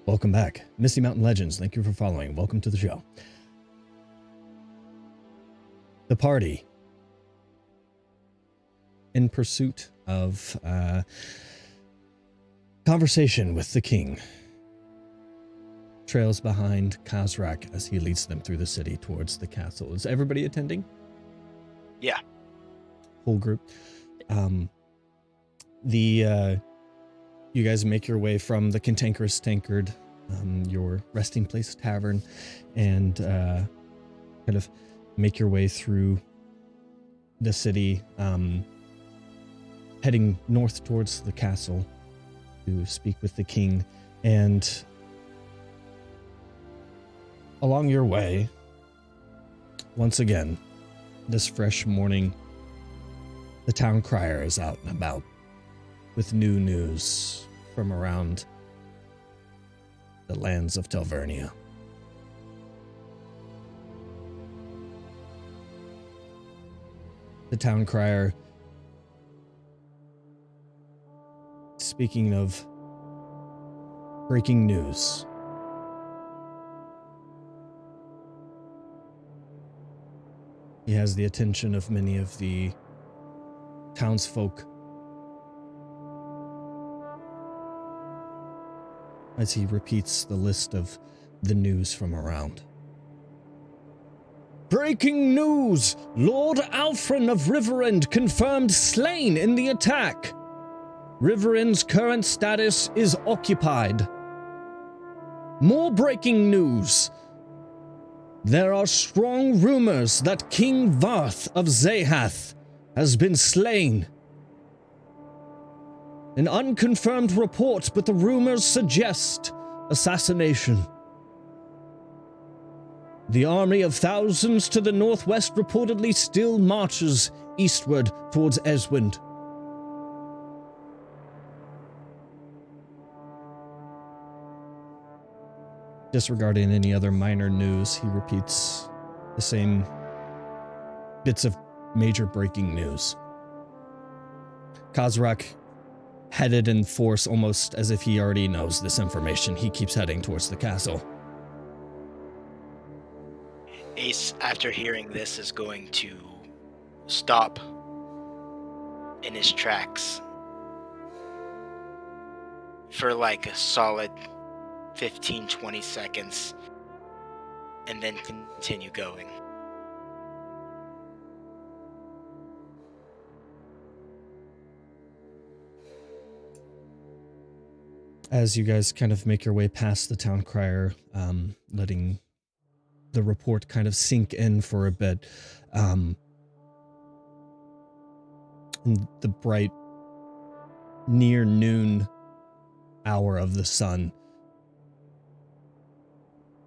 Welcome back. Misty Mountain Legends, thank you for following. Welcome to the show. The party, in pursuit of conversation with the king, trails behind Kazrak as he leads them through the city towards the castle. Is everybody attending? Yeah. Whole group. You guys make your way from the Cantankerous Tankard, your resting place tavern, and kind of make your way through the city, heading north towards the castle to speak with the king. And along your way, once again, this fresh morning, the town crier is out and about with new news from around the lands of Telvernia. The town crier, speaking of breaking news, he has the attention of many of the townsfolk as he repeats the list of the news from around. Breaking news! Lord Alfred of Riverend confirmed slain in the attack. Riverend's current status is occupied. More breaking news! There are strong rumors that King Varth of Zahath has been slain. An unconfirmed report, but the rumors suggest assassination. The army of thousands to the northwest reportedly still marches eastward towards Eswind. Disregarding any other minor news, he repeats the same bits of major breaking news. Kazrak, headed in force almost as if he already knows this information, he keeps heading towards the castle. Ace, after hearing this, is going to stop in his tracks for like a solid 15-20 seconds and then continue going. As you guys kind of make your way past the town crier, letting the report kind of sink in for a bit, in the bright near noon hour of the sun,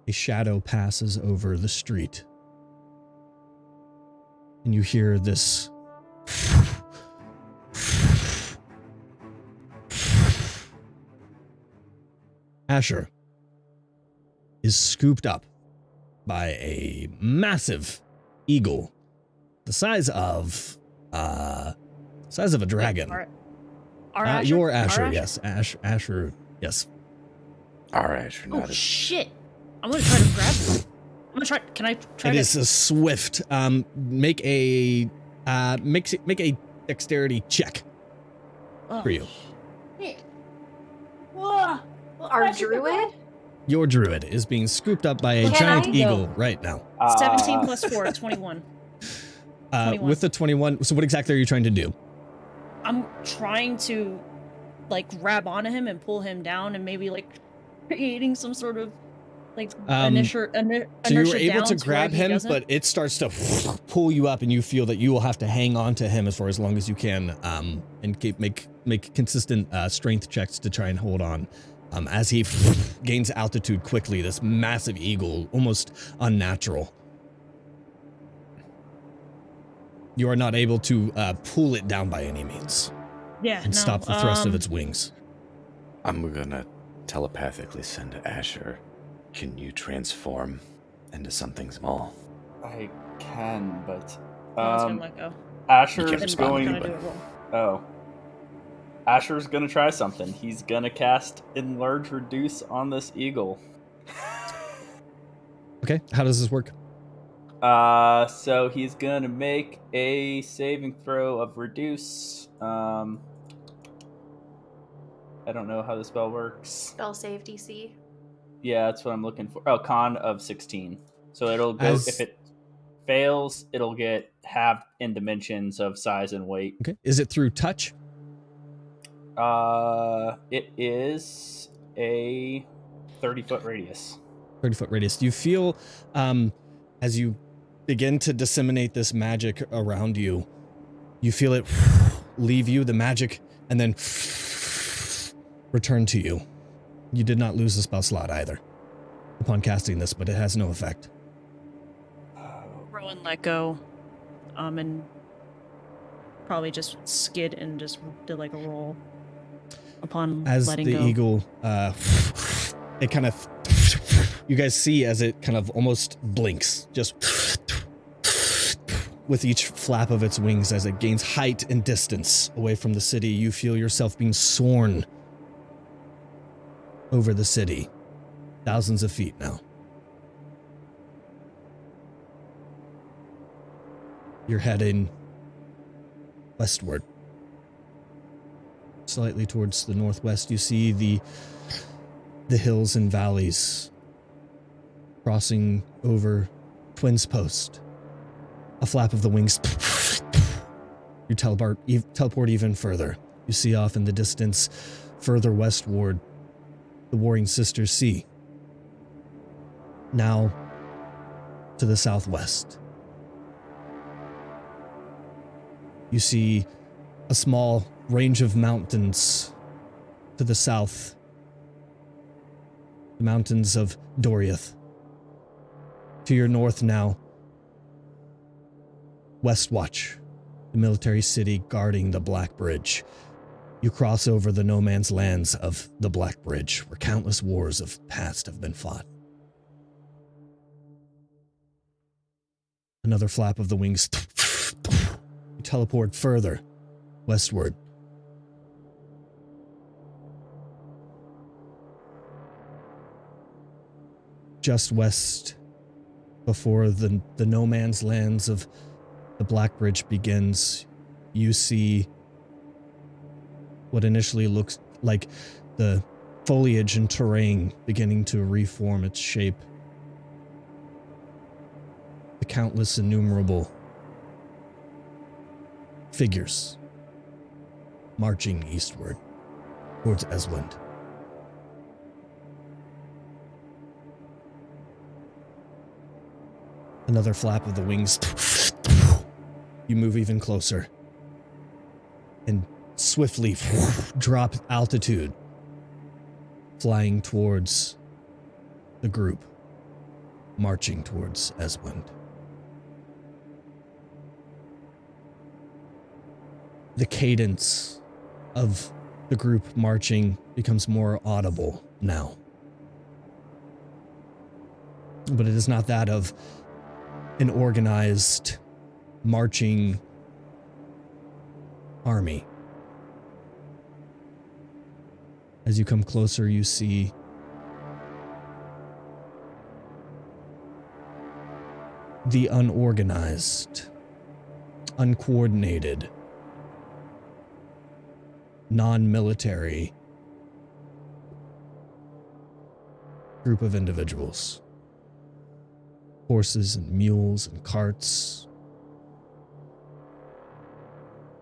a shadow passes over the street, and you hear this Asher is scooped up by a massive eagle the size of a dragon. Our Asher? Your Asher, Our yes. Asher, yes. Our Asher, not Oh, shit. I'm gonna try to grab him. I'm gonna try. Can I try It to? is a swift. Make a dexterity check for you. Shit. Our druid? Your druid is being scooped up by a Can giant I? eagle right now. 17 plus 4, 21. 21. With the 21, so what exactly are you trying to do? I'm trying to, like, grab onto him and pull him down and maybe, like, creating some sort of, like, inertia So you were able down to where grab he him, doesn't. but it starts to pull you up, and you feel that you will have to hang on to him as long as you can, and make consistent strength checks to try and hold on. As he gains altitude quickly, this massive eagle, almost unnatural. You are not able to pull it down by any means. Yeah, And no, stop the thrust of its wings. I'm gonna telepathically send to Asher. Can you transform into something small? I can, but I was gonna let go. Asher You can't is respond, going. Gonna but- do it wrong. Oh, Asher's gonna try something. He's gonna cast Enlarge Reduce on this eagle. Okay, how does this work? So he's gonna make a saving throw of Reduce. I don't know how the spell works. Spell save DC. Yeah, that's what I'm looking for. Oh, con of 16. So it'll go, As- if it fails, it'll get halved in dimensions of size and weight. Okay, is it through touch? It is a 30-foot radius. 30-foot radius. You feel, as you begin to disseminate this magic around you, you feel it leave you, the magic, and then return to you. You did not lose the spell slot either upon casting this, but it has no effect. Rowan let go, and probably just skid and just did like a roll upon As letting the go. eagle, it kind of, you guys see as it kind of almost blinks, just with each flap of its wings as it gains height and distance away from the city. You feel yourself being soared over the city, thousands of feet now. You're heading westward. Slightly towards the northwest, you see the hills and valleys crossing over Twins Post. A flap of the wings. You teleport even further. You see off in the distance, further westward, the Warring Sisters Sea. Now to the southwest. You see a small range of mountains to the south. The mountains of Doriath. To your north now, Westwatch, the military city guarding the Black Bridge. You cross over the no man's lands of the Black Bridge, where countless wars of past have been fought. Another flap of the wings. You teleport further westward. Just west, before the no man's lands of the Black Bridge begins, you see what initially looks like the foliage and terrain beginning to reform its shape. The countless innumerable figures marching eastward towards Eswind. Another flap of the wings. You move even closer and swiftly drop altitude, flying towards the group, marching towards Eswind. The cadence of the group marching becomes more audible now. But it is not that of an organized marching army. As you come closer, you see the unorganized, uncoordinated, non-military group of individuals. Horses and mules and carts.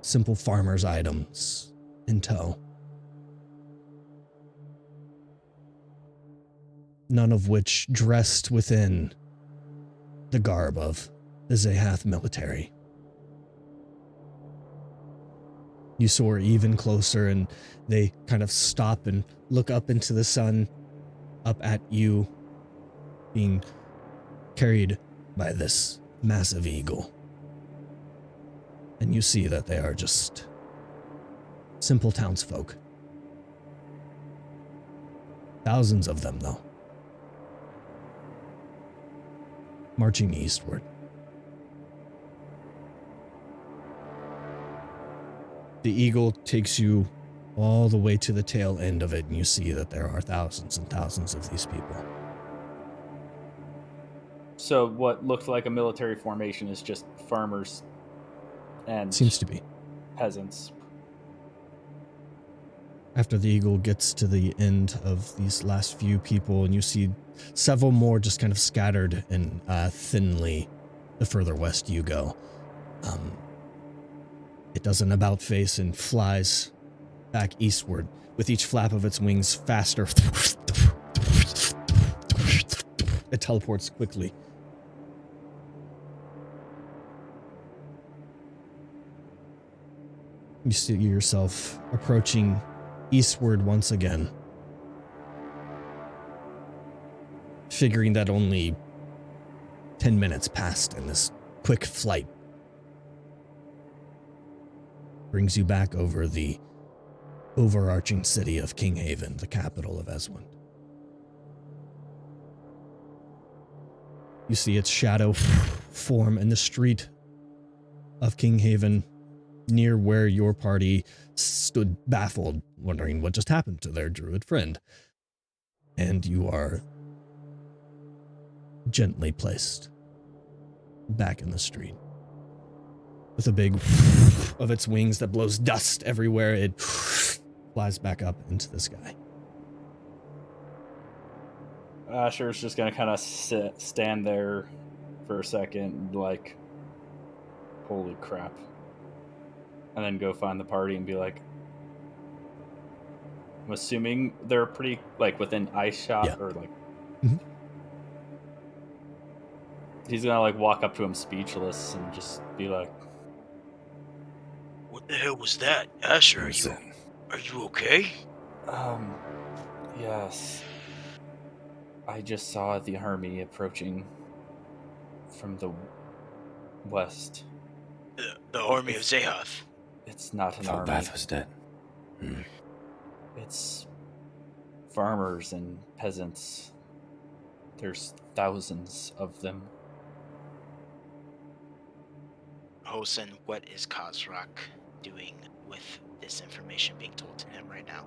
Simple farmer's items in tow. None of which dressed within the garb of the Zehath military. You soar even closer and they kind of stop and look up into the sun, up at you, being carried by this massive eagle. And you see that they are just simple townsfolk. Thousands of them, though. Marching eastward. The eagle takes you all the way to the tail end of it, and you see that there are thousands and thousands of these people. So what looked like a military formation is just farmers and Seems to be. peasants. After the eagle gets to the end of these last few people, and you see several more just kind of scattered and thinly the further west you go. It does an about face and flies back eastward, with each flap of its wings faster. It teleports quickly. You see yourself approaching eastward once again, figuring that only 10 minutes passed in this quick flight brings you back over the overarching city of Kinghaven, the capital of Eswand. You see its shadow form in the street of Kinghaven, near where your party stood baffled, wondering what just happened to their druid friend. And you are gently placed back in the street. With a big of its wings that blows dust everywhere, it flies back up into the sky. Asher's just gonna kind of stand there for a second, like, holy crap. And then go find the party and be like, I'm assuming they're pretty, like, within ice shot, Yeah. or like... Mhm. He's gonna, like, walk up to him speechless and just be like, What the hell was that? Asher, are you okay? Yes. I just saw the army approaching from the west. The army of Zehath. It's not an army. Bath was dead. It's farmers and peasants. There's thousands of them. Hosen, what is Kozrak doing with this information being told to him right now?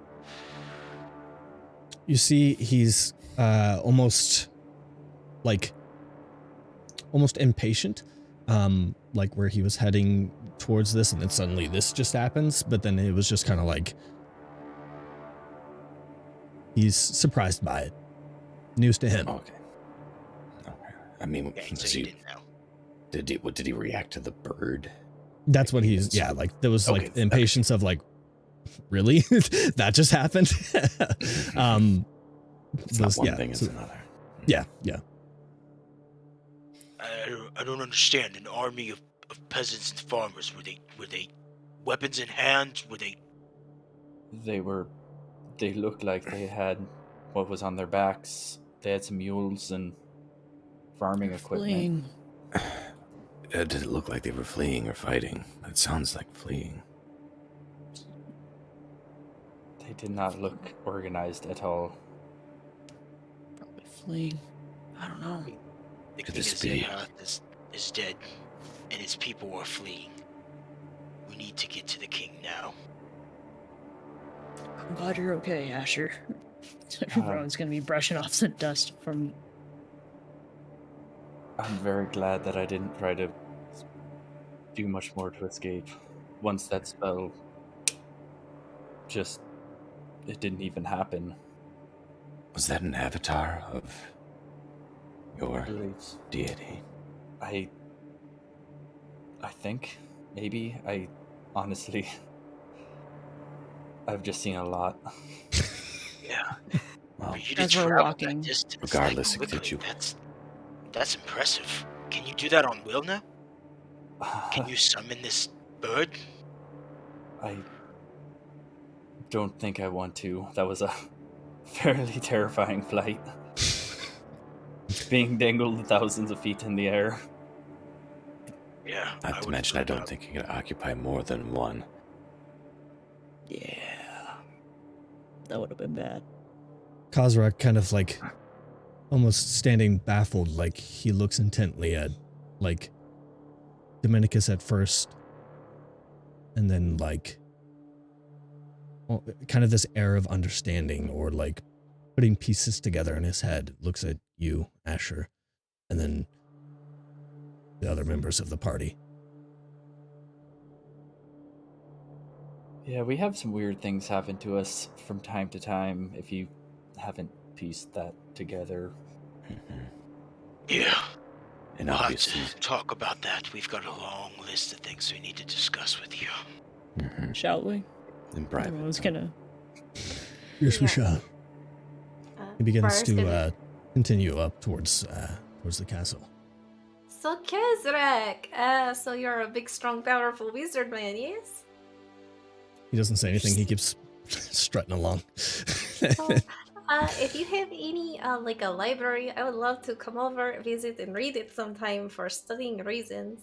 You see he's almost impatient, like where he was heading towards this, and then suddenly this just happens, but then it was just kind of like he's surprised by it. News to him. Okay. I mean, Okay, so you didn't know. did he react to the bird? That's what he's, yeah, like there was like impatience of like, really? That just happened? It's not one thing, it's another. Yeah. I don't understand. An army of peasants and farmers. Were they weapons in hand? Were they? They looked like they had what was on their backs. They had some mules and farming equipment. Did it look like they were fleeing or fighting? That sounds like fleeing. They did not look organized at all. Probably fleeing. I don't know. The Could king of this be- Zehath is dead, and his people are fleeing. We need to get to the king now. I'm glad you're okay, Asher. Everyone's gonna be brushing off the dust from. I'm very glad that I didn't try to do much more to escape. Once that spell it didn't even happen. Was that an avatar of your deity? I think maybe. I honestly, I've just seen a lot. Yeah. Well, For you to As we're travel walking. that distance, Regardless, that it quickly, you. that's impressive. Can you do that on will now? Can you summon this bird? I don't think I want to. That was a fairly terrifying flight. Being dangled thousands of feet in the air. Yeah. Not to mention, I don't think you can occupy more than one. Yeah. That would have been bad. Kozrak kind of like almost standing baffled, like he looks intently at like Dominicus at first, and then like kind of this air of understanding or like putting pieces together in his head, looks at you, Asher, and then the other members of the party. Yeah, we have some weird things happen to us from time to time, if you haven't pieced that together. Yeah. And We'll have obviously, to talk about that. We've got a long list of things we need to discuss with you. Shall we? in I private. was gonna. Yes, we Yeah. shall. He begins First, to continue up towards the castle. So Kezrek, so you're a big, strong, powerful wizard man, yes? He doesn't say anything. He keeps strutting along. So, if you have any, like a library, I would love to come over, visit, and read it sometime for studying reasons.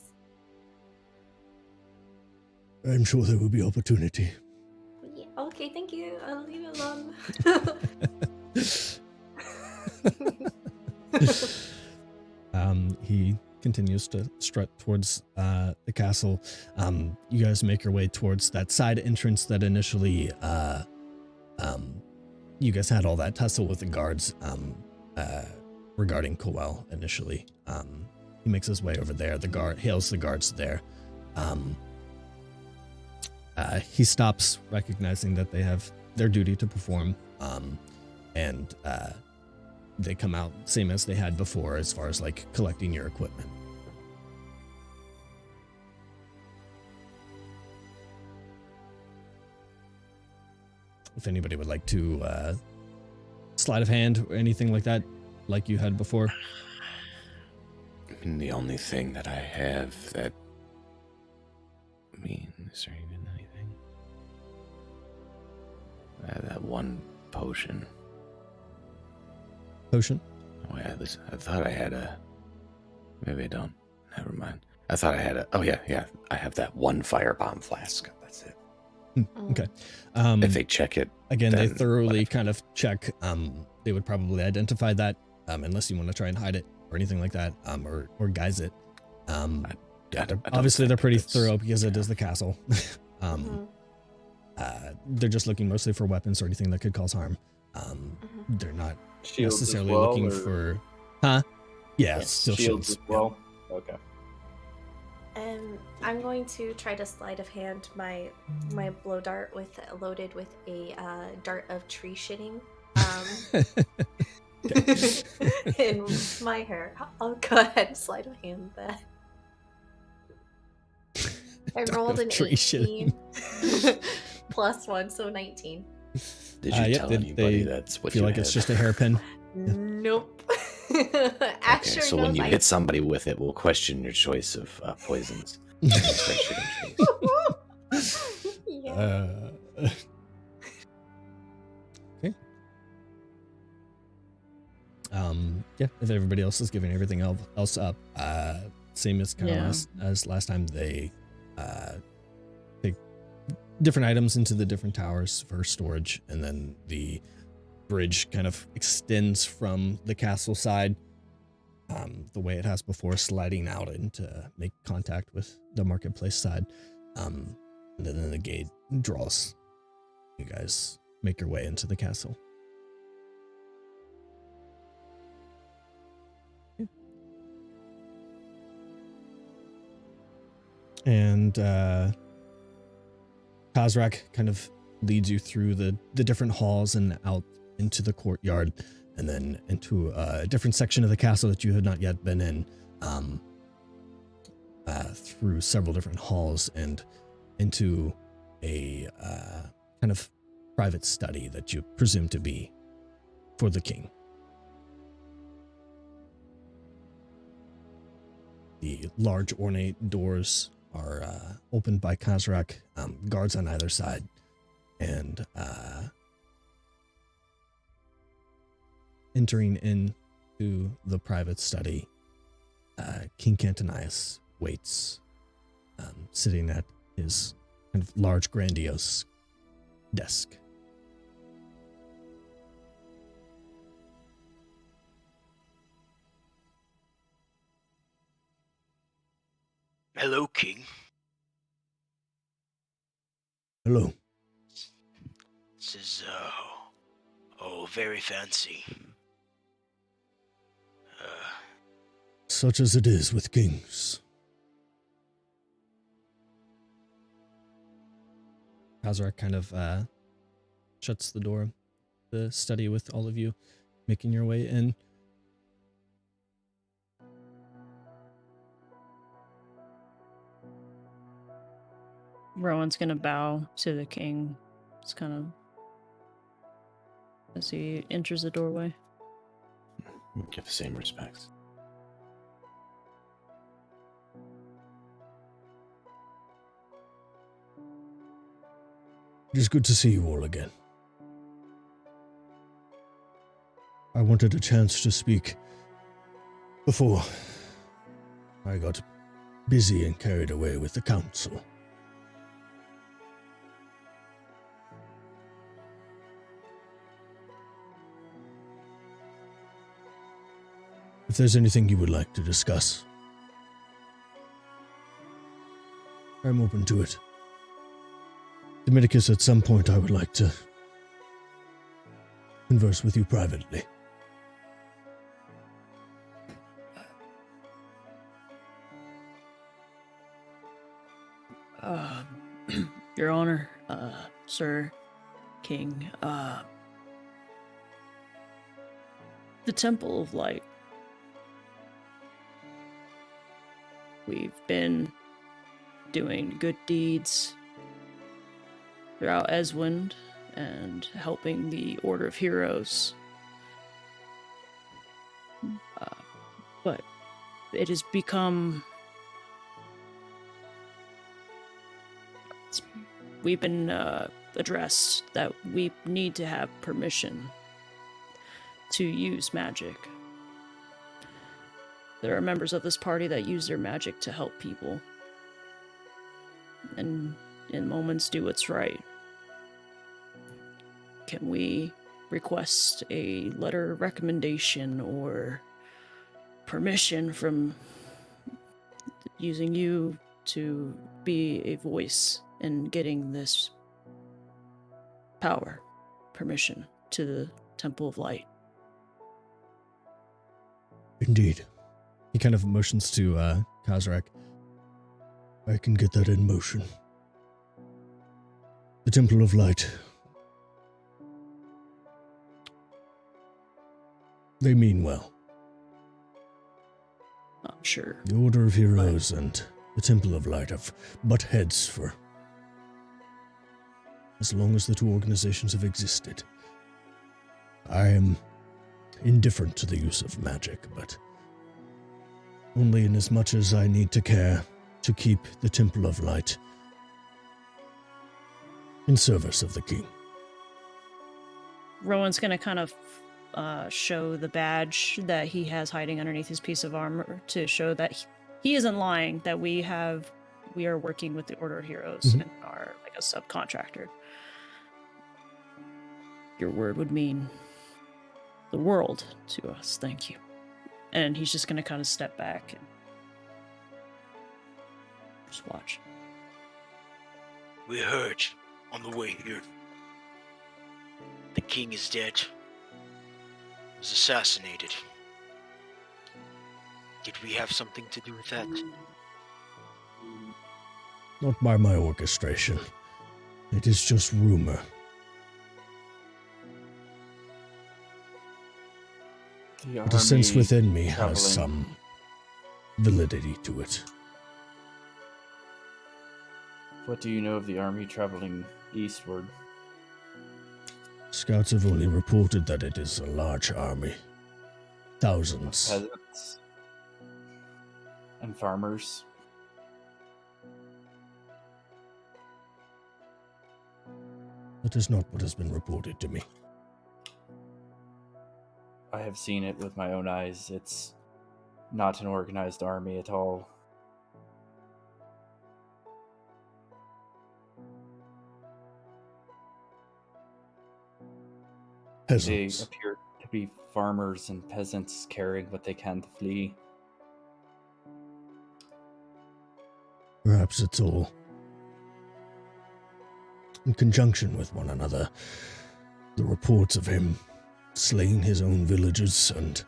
I'm sure there will be opportunity. Yeah, okay, thank you. I'll leave it alone. He continues to strut towards the castle. You guys make your way towards that side entrance that initially you guys had all that tussle with the guards regarding Coel initially. He makes his way over there. The guard hails the guards there. He stops, recognizing that they have their duty to perform, and they come out same as they had before as far as like collecting your equipment. If anybody would like to sleight of hand or anything like that, like you had before. I mean, the only thing that I have that... I mean, is there even anything? I have that one potion. Potion? Oh, yeah, I thought I had a... Maybe I don't. Never mind. I thought I had a... Oh, yeah. I have that one firebomb flask. That's it. Okay. If they check it... Again, they then thoroughly whatever. kind of check. They would probably identify that, unless you want to try and hide it or anything like that, or guise it. I don't Obviously, they're think pretty that's- thorough because it yeah. is the castle. Mhm. They're just looking mostly for weapons or anything that could cause harm. They're not Shields as necessarily well, looking or- for... Huh? Yeah, still shields. as well. Okay. I'm going to try to sleight of hand my blow dart loaded with a dart of tree shitting. In my hair. I'll go ahead and sleight of hand that. I Dart rolled of an tree 18 plus 1, so 19. Did you Yep, tell they anybody that's what feel you like have? it's just a hairpin. Nope. Okay, Actually, so when you hit somebody with it, we'll question your choice of poisons. Start shooting trees. Yeah. Okay. Yeah, if everybody else is giving everything else up, same as kind of Yeah. last time, they take different items into the different towers for storage, and then the bridge kind of extends from the castle side, the way it has before, sliding out and to make contact with the marketplace side. And then the gate draws. You guys make your way into the castle. And Kazrak kind of leads you through the different halls and out into the courtyard, and then into a different section of the castle that you had not yet been in, through several different halls and into a kind of private study that you presume to be for the king. The large ornate doors are opened by Kazrak, guards on either side, and entering into the private study, King Cantonius waits, sitting at his kind of large, grandiose desk. Hello, King. Hello. This is, very fancy. Such as it is with kings. Hazarak kind of shuts the door, the study with all of you making your way in. Rowan's gonna bow to the king. It's kind of as he enters the doorway. Give the same respects. It is good to see you all again. I wanted a chance to speak before I got busy and carried away with the council. If there's anything you would like to discuss, I'm open to it. Dominicus, at some point I would like to converse with you privately. Your Honor, Sir King, the Temple of Light. We've been doing good deeds throughout Eswind and helping the Order of Heroes. But it has become... We've been addressed that we need to have permission to use magic. There are members of this party that use their magic to help people. And in moments do what's right. Can we request a letter of recommendation or permission from using you to be a voice in getting this power, permission to the Temple of Light? Indeed. He kind of motions to Kazrak. I can get that in motion. The Temple of Light. They mean well. I'm sure. The Order of Heroes and the Temple of Light have butt heads for as long as the two organizations have existed. I am indifferent to the use of magic, but only in as much as I need to care to keep the Temple of Light in service of the king. Rowan's gonna kind of show the badge that he has hiding underneath his piece of armor to show that he isn't lying, that we are working with the Order of Heroes and are like a subcontractor. Your word would mean the world to us. Thank you. And he's just gonna kind of step back and just watch. We heard on the way here. The king is dead. Was assassinated. Did we have something to do with that? Not by my orchestration. It is just rumor. But a sense within me has some validity to it. What do you know of the army traveling eastward? Scouts have only reported that it is a large army. Thousands. Peasants and farmers. That is not what has been reported to me. I have seen it with my own eyes. It's not an organized army at all. Peasants. They appear to be farmers and peasants carrying what they can to flee. Perhaps it's all in conjunction with one another. The reports of him slaying his own villagers and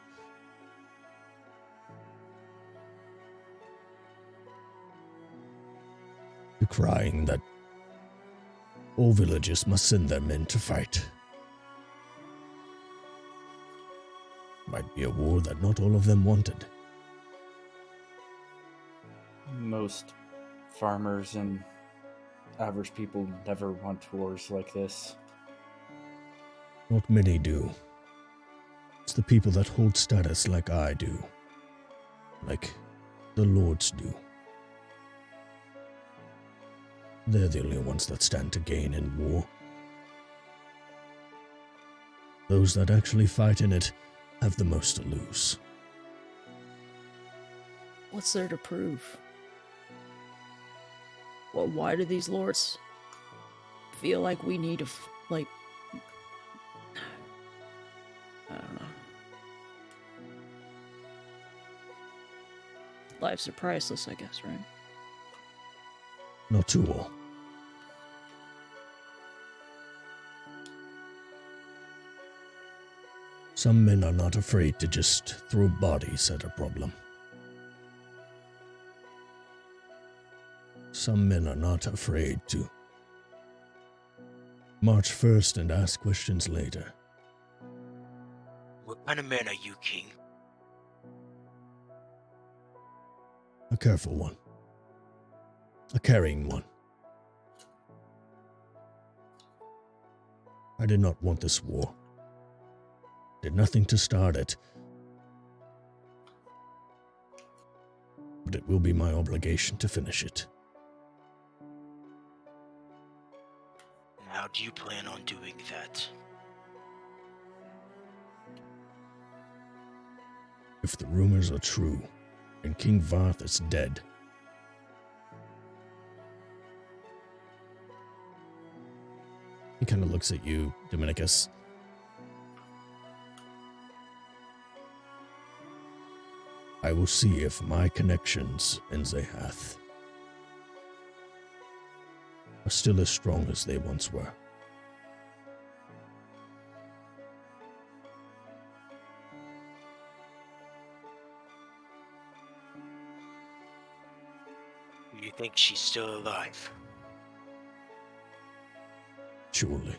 decrying that all villages must send their men to fight. Might be a war that not all of them wanted. Most farmers and average people never want wars like this. Not many do. It's the people that hold status like I do. Like the lords do. They're the only ones that stand to gain in war. Those that actually fight in it have the most to lose. What's there to prove? Well, why do these lords feel like we need to, I don't know. Lives are priceless, I guess, right? Not to all. Some men are not afraid to just throw bodies at a problem. Some men are not afraid to march first and ask questions later. What kind of man are you, King? A careful one. A carrying one. I did not want this war. Did nothing to start it. But it will be my obligation to finish it. How do you plan on doing that? If the rumors are true, and King Varth is dead, he kind of looks at you, Dominicus. I will see if my connections in Zehath are still as strong as they once were. Do you think she's still alive? Surely.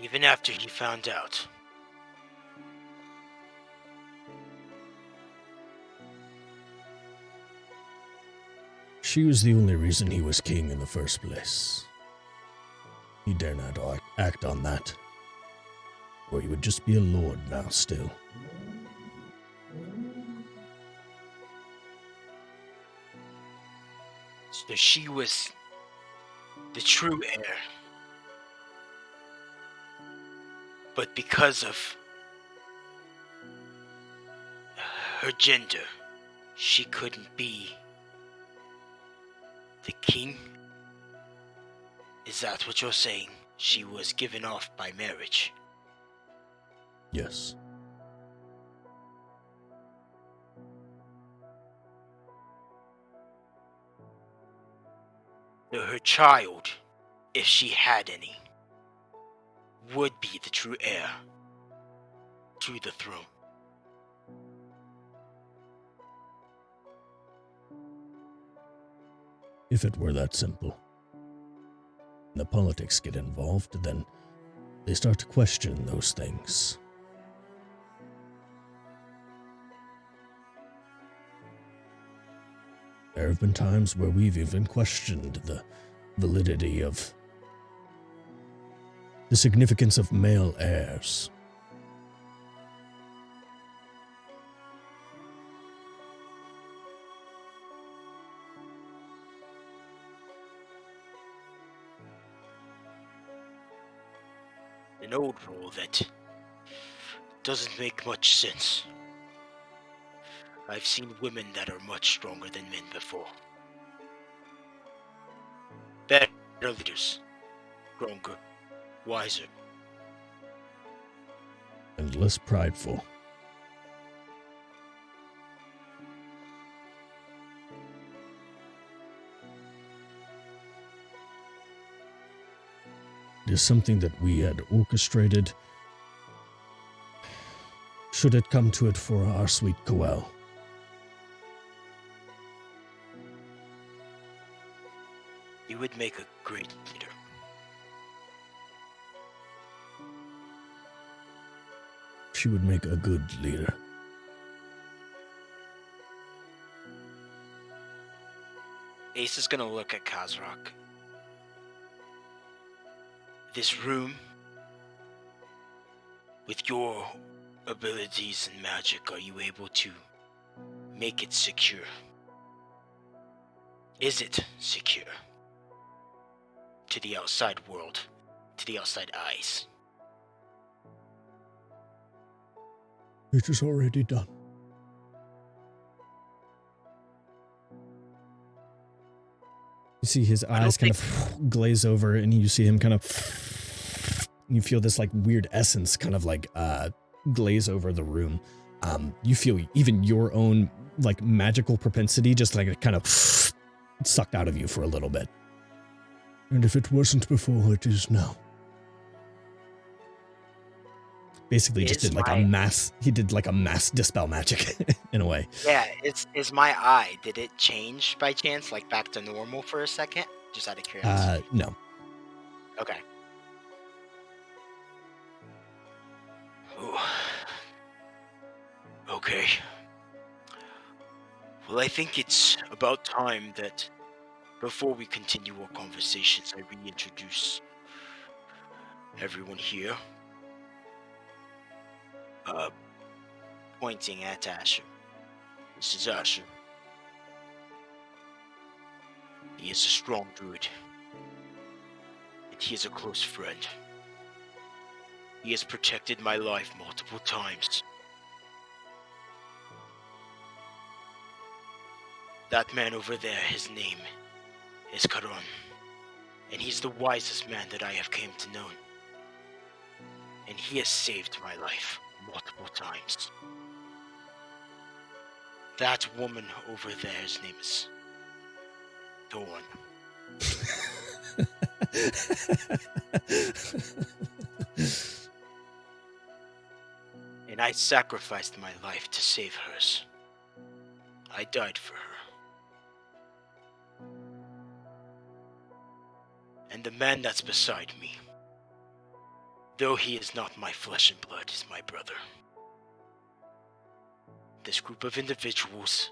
Even after he found out. She was the only reason he was king in the first place. He dare not act on that, or he would just be a lord now still. So she was the true heir. But because of her gender, she couldn't be the king? Is that what you're saying? She was given off by marriage? Yes. So her child, if she had any, would be the true heir to the throne. If it were that simple. The politics get involved, then they start to question those things. There have been times where we've even questioned the validity of the significance of male heirs. An old rule that doesn't make much sense. I've seen women that are much stronger than men before. Better leaders, stronger, wiser. And less prideful. is something that we had orchestrated, should it come to it, for our sweet Coel. You would make a great leader. She would make a good leader. Ace is gonna look at Kazrak. This room, with your abilities and magic, are you able to make it secure? Is it secure? To the outside world, to the outside eyes. It is already done. You see his eyes kind of glaze over, and you see him kind of... You feel this, like, weird essence kind of, like, glaze over the room. You feel even your own, like, magical propensity just, like, kind of sucked out of you for a little bit. And if it wasn't before, it is now. Basically just did, like, a mass... He did, like, a mass dispel magic, in a way. Yeah, is my eye, did it change by chance, like, back to normal for a second? Just out of curiosity. No. Okay. Ooh. Okay. Well, I think it's about time that, before we continue our conversations, I reintroduce everyone here. Pointing at Asher. This is Asher. He is a strong druid. And he is a close friend. He has protected my life multiple times. That man over there, his name is Karan. And he's the wisest man that I have came to know. And he has saved my life multiple times. That woman over there's name is Dawn. And I sacrificed my life to save hers. I died for her. And the man that's beside me, though he is not my flesh and blood, is my brother. This group of individuals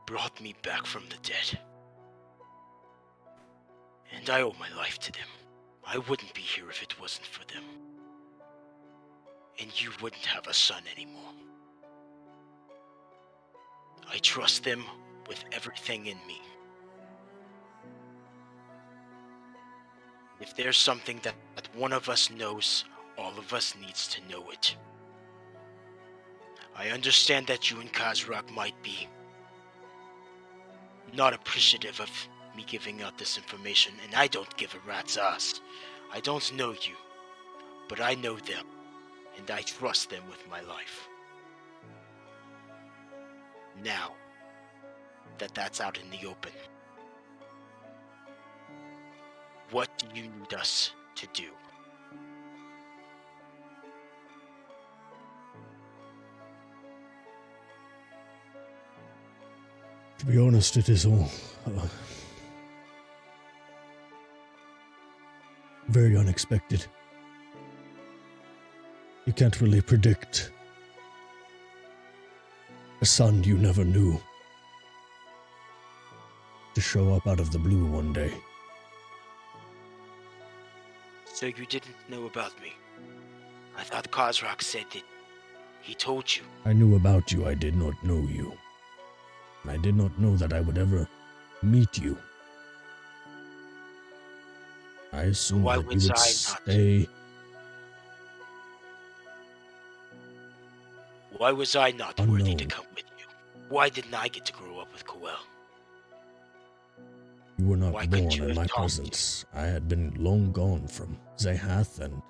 brought me back from the dead. And I owe my life to them. I wouldn't be here if it wasn't for them. And you wouldn't have a son anymore. I trust them with everything in me. If there's something that one of us knows, all of us needs to know it. I understand that you and Kazrak might be not appreciative of me giving out this information, and I don't give a rat's ass. I don't know you, but I know them, and I trust them with my life. Now that that's out in the open, what do you need us to do? To be honest, it is all very unexpected. You can't really predict a son you never knew to show up out of the blue one day. So you didn't know about me? I thought Kazrak said that he told you. I knew about you, I did not know you. And I did not know that I would ever meet you. I assumed that you would stay. Why was I not worthy to unknown. come with you? Why didn't I get to grow up with Coel? You were not Why couldn't born you in have my told me? presence. I had been long gone from Zehath, and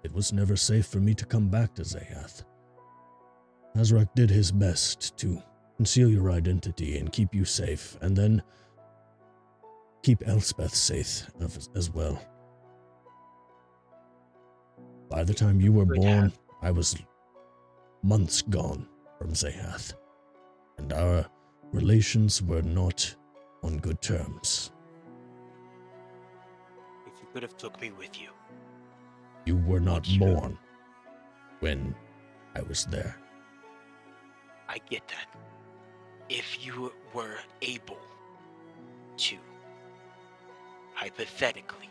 it was never safe for me to come back to Zehath. Azrak did his best to conceal your identity and keep you safe, and then keep Elspeth safe as well. By the time you were Could born, have. I was months gone from Zehath, and our relations were not on good terms. If you could have took me with you. You were not Would you? born when I was there. I get that. If you were able to, hypothetically,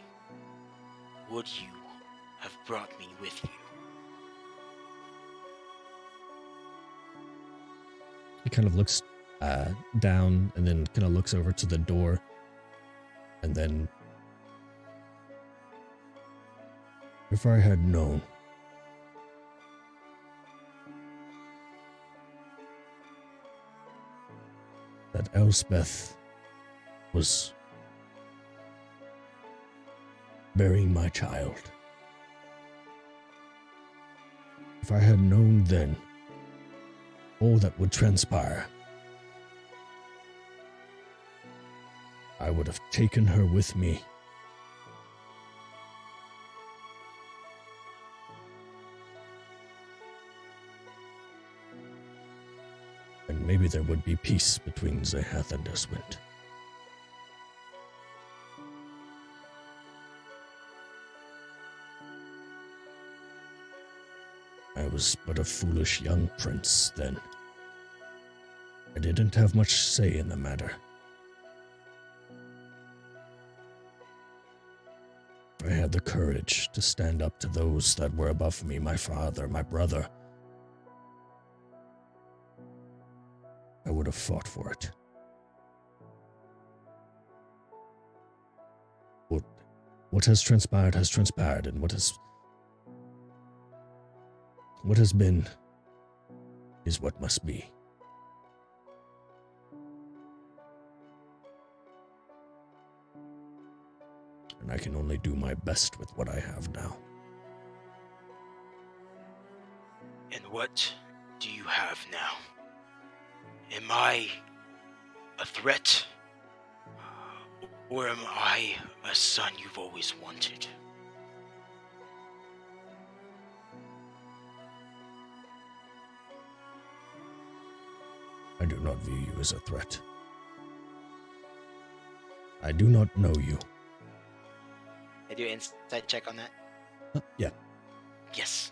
would you have brought me with you? He kind of looks down and then kind of looks over to the door. And then, if I had known that Elspeth was burying my child, if I had known then all that would transpire, I would have taken her with me. And maybe there would be peace between Zehath and Eswind. I was but a foolish young prince then. I didn't have much say in the matter. I had the courage to stand up to those that were above me, my father, my brother. I would have fought for it. What has transpired, and what has been is what must be. And I can only do my best with what I have now. And what do you have now? Am I a threat? Or am I a son you've always wanted? I do not view you as a threat. I do not know you. I do an insight check on that? Yeah. Yes.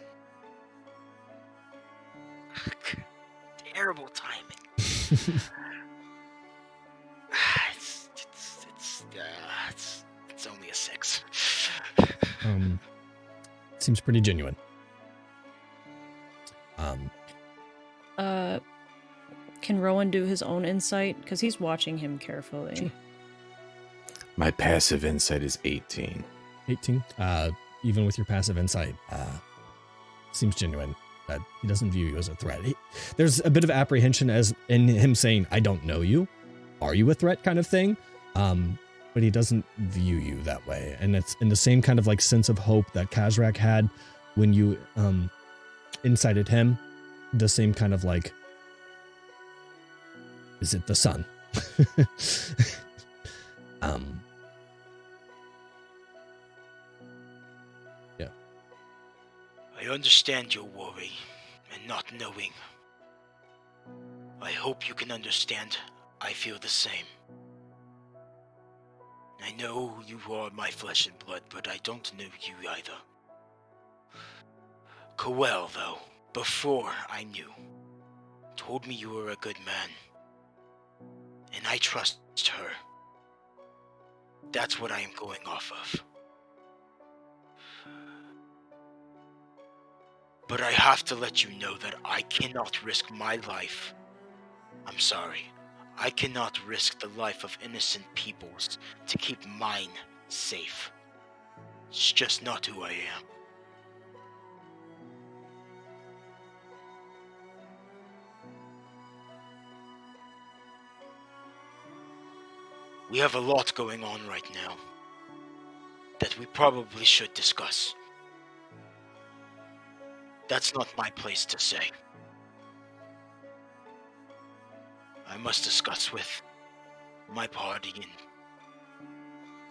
Terrible timing. It's only a 6. Seems pretty genuine. Can Rowan do his own insight? Because he's watching him carefully. Sure. My passive insight is 18. 18. Even with your passive insight, seems genuine that he doesn't view you as a threat. There's a bit of apprehension as in him saying, I don't know you. Are you a threat kind of thing? But he doesn't view you that way. And it's in the same kind of like sense of hope that Kazrak had when you incited him. The same kind of like, is it the sun? Yeah. I understand your worry and not knowing. I hope you can understand I feel the same. I know you are my flesh and blood, but I don't know you either. Coel, though, before I knew, told me you were a good man. And I trust her. That's what I am going off of. But I have to let you know that I cannot risk my life. I'm sorry. I cannot risk the life of innocent peoples to keep mine safe. It's just not who I am. We have a lot going on right now that we probably should discuss. That's not my place to say. I must discuss with my party and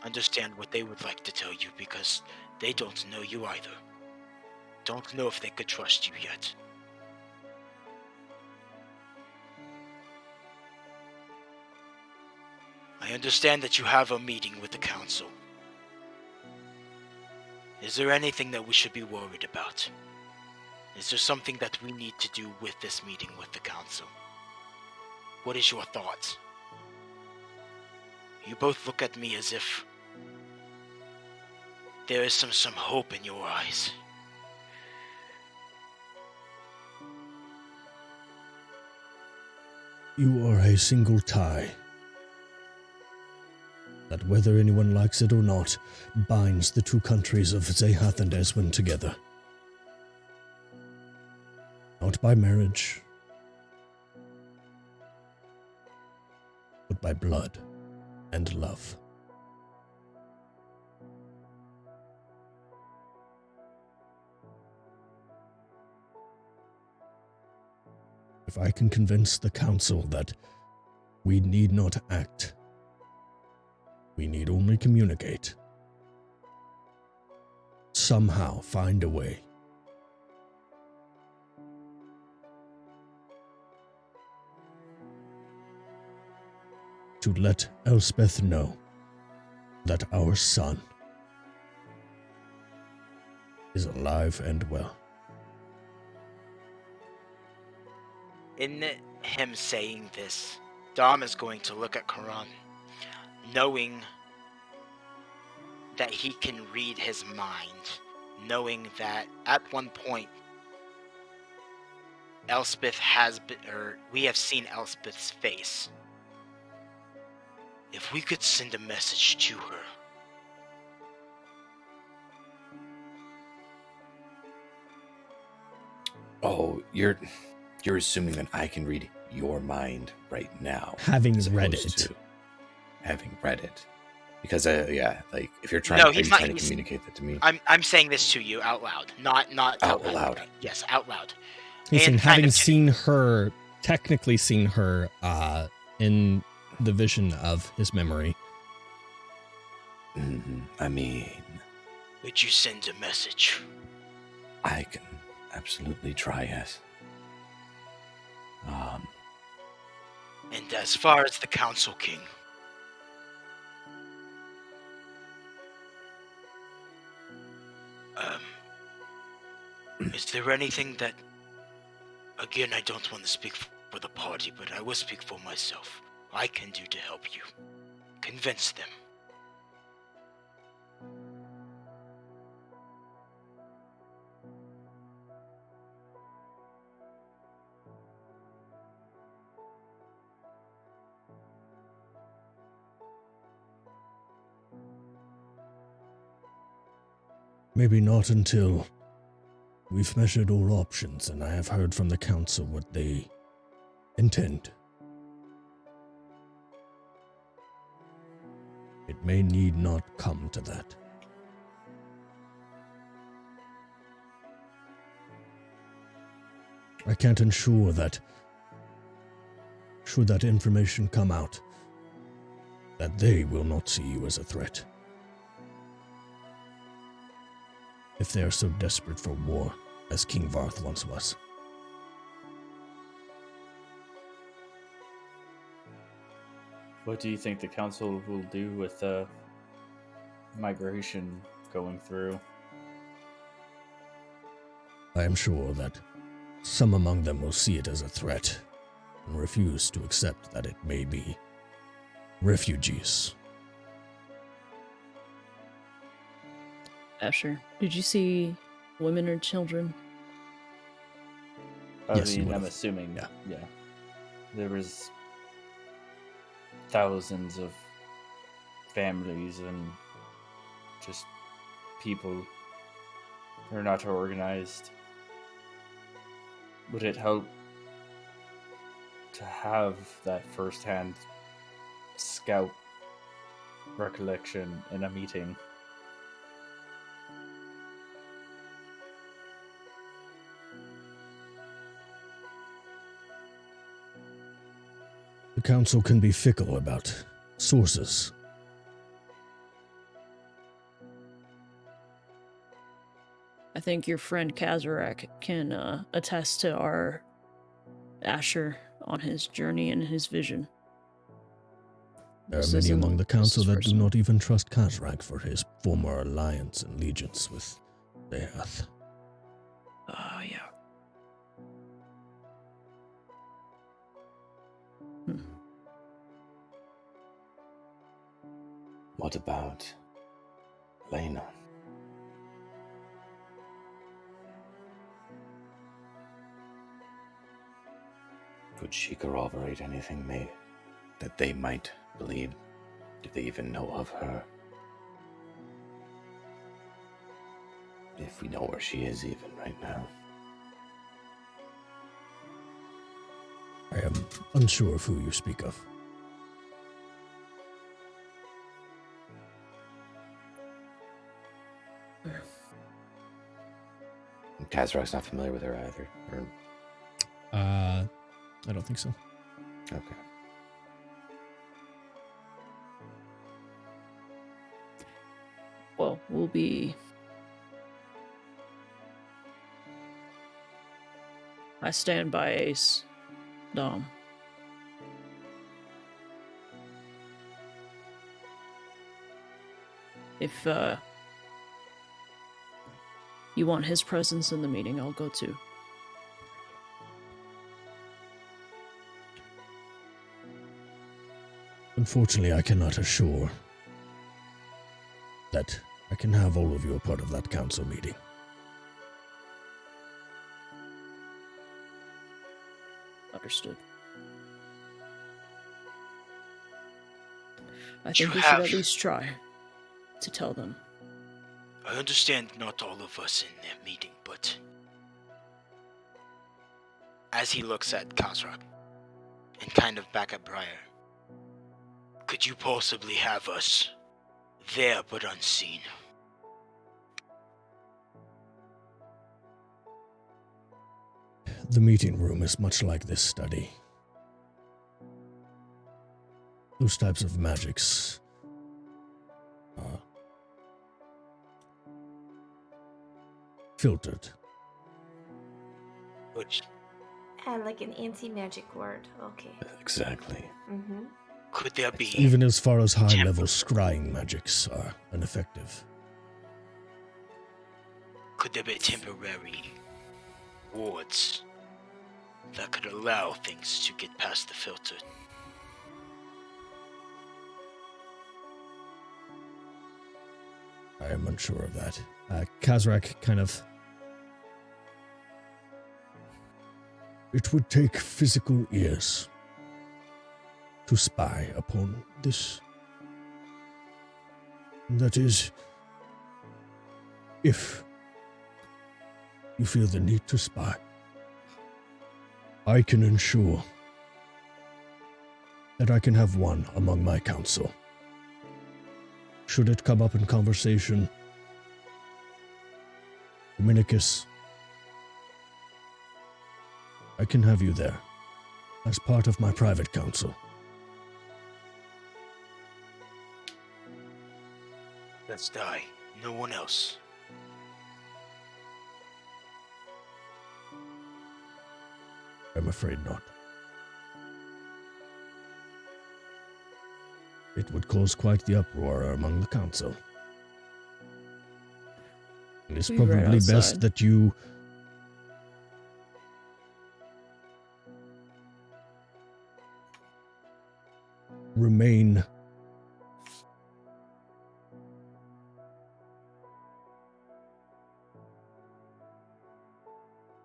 understand what they would like to tell you because they don't know you either. don't know if they could trust you yet. I understand that you have a meeting with the council. Is there anything that we should be worried about? Is there something that we need to do with this meeting with the council? What is your thoughts? You both look at me as if there is some hope in your eyes. You are a single tie that, whether anyone likes it or not, binds the two countries of Zehath and Eswin together. Not by marriage, but by blood and love. If I can convince the council that we need not act, we need only communicate, somehow find a way, to let Elspeth know that our son is alive and well. In him saying this, Dom is going to look at Karan, knowing that he can read his mind, knowing that at one point Elspeth has been, or we have seen Elspeth's face. If we could send a message to her. Oh, you're assuming that I can read your mind right now. Having as read opposed it. to having read it. Because, yeah, like, if you're trying, No, are you he's not. trying to communicate that to me? I'm saying this to you out loud, not Out loud. Yes, out loud. He's saying, And kind having of- seen her, technically seen her in the vision of his memory. I mean, Would you send a message? I can absolutely try it. And as far as the Council King, is there anything that, again, I don't want to speak for the party, but I will speak for myself, I can do to help you? Convince them. Maybe not until we've measured all options and I have heard from the council what they intend. It may need not come to that. I can't ensure that, should that information come out, that they will not see you as a threat. If they are so desperate for war as King Varth once was. What do you think the council will do with migration going through? I am sure that some among them will see it as a threat and refuse to accept that it may be refugees. Asher, did you see women or children? Yes, you I'm would've. assuming. Yeah. Yeah. There was thousands of families and just people who are not organized. Would it help to have that first-hand scout recollection in a meeting? The council can be fickle about sources. I think your friend Kazarak can attest to our Asher on his journey and his vision. There are This many isn't- among the this council is that do personal. not even trust Kazrak for his former alliance and allegiance with the Earth. Oh, yeah. What about Lena? Could she corroborate anything that they might believe? Do they even know of her? If we know where she is even right now. I am unsure of who you speak of. Kazrak's not familiar with her either. I don't think so. Okay. Well, we'll be... I stand by Ace, Dom. If, you want his presence in the meeting, I'll go too. Unfortunately, I cannot assure that I can have all of you a part of that council meeting. Understood. I You think we should have- at least try to tell them. I understand not all of us in that meeting, but as he looks at Kazrak and kind of back at Briar, could you possibly have us there but unseen? The meeting room is much like this study. Those types of magics are filtered. But Like an anti-magic word. Okay. Exactly. Mm-hmm. could there be Even as far as high-level scrying magics are ineffective. could there be temporary wards that could allow things to get past the filter? I am unsure of that. Kazrak kind of... It would take physical ears to spy upon this. That is, if you feel the need to spy, I can ensure that I can have one among my council. Should it come up in conversation, Dominicus, I can have you there as part of my private council. Let's die. No one else. I'm afraid not. It would cause quite the uproar among the council. It is We'll be right probably best outside. that you remain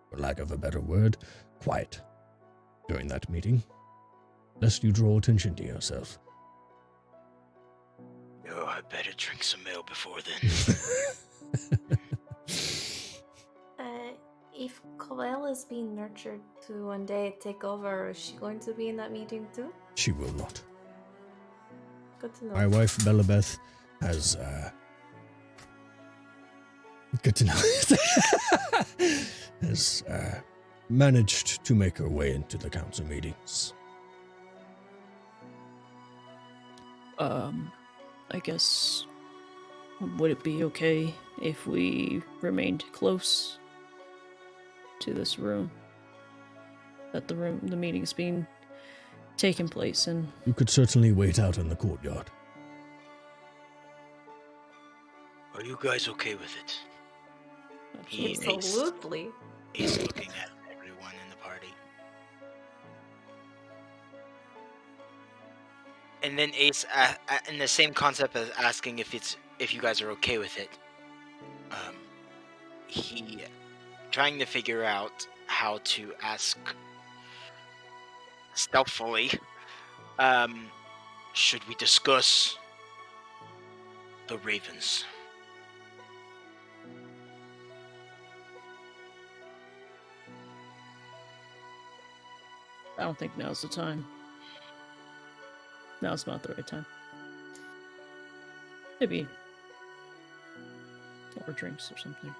for lack of a better word, quiet during that meeting, lest you draw attention to yourself. Oh, I better drink some ale before then. If Covell is being nurtured to one day take over, is she going to be in that meeting too? She will not. Good to know. My wife, Bellabeth, has, good to know, has, managed to make her way into the council meetings. I guess would it be okay if we remained close to this room? That the meeting's being taken place in. You could certainly wait out in the courtyard. Are you guys okay with it? Absolutely. Absolutely. He's looking at everyone in the party. And then Ace, in the same concept as asking if you guys are okay with it, he trying to figure out how to ask stealthily. Should we discuss the ravens? I don't think now's the time. Now's not the right time. Maybe more drinks or something.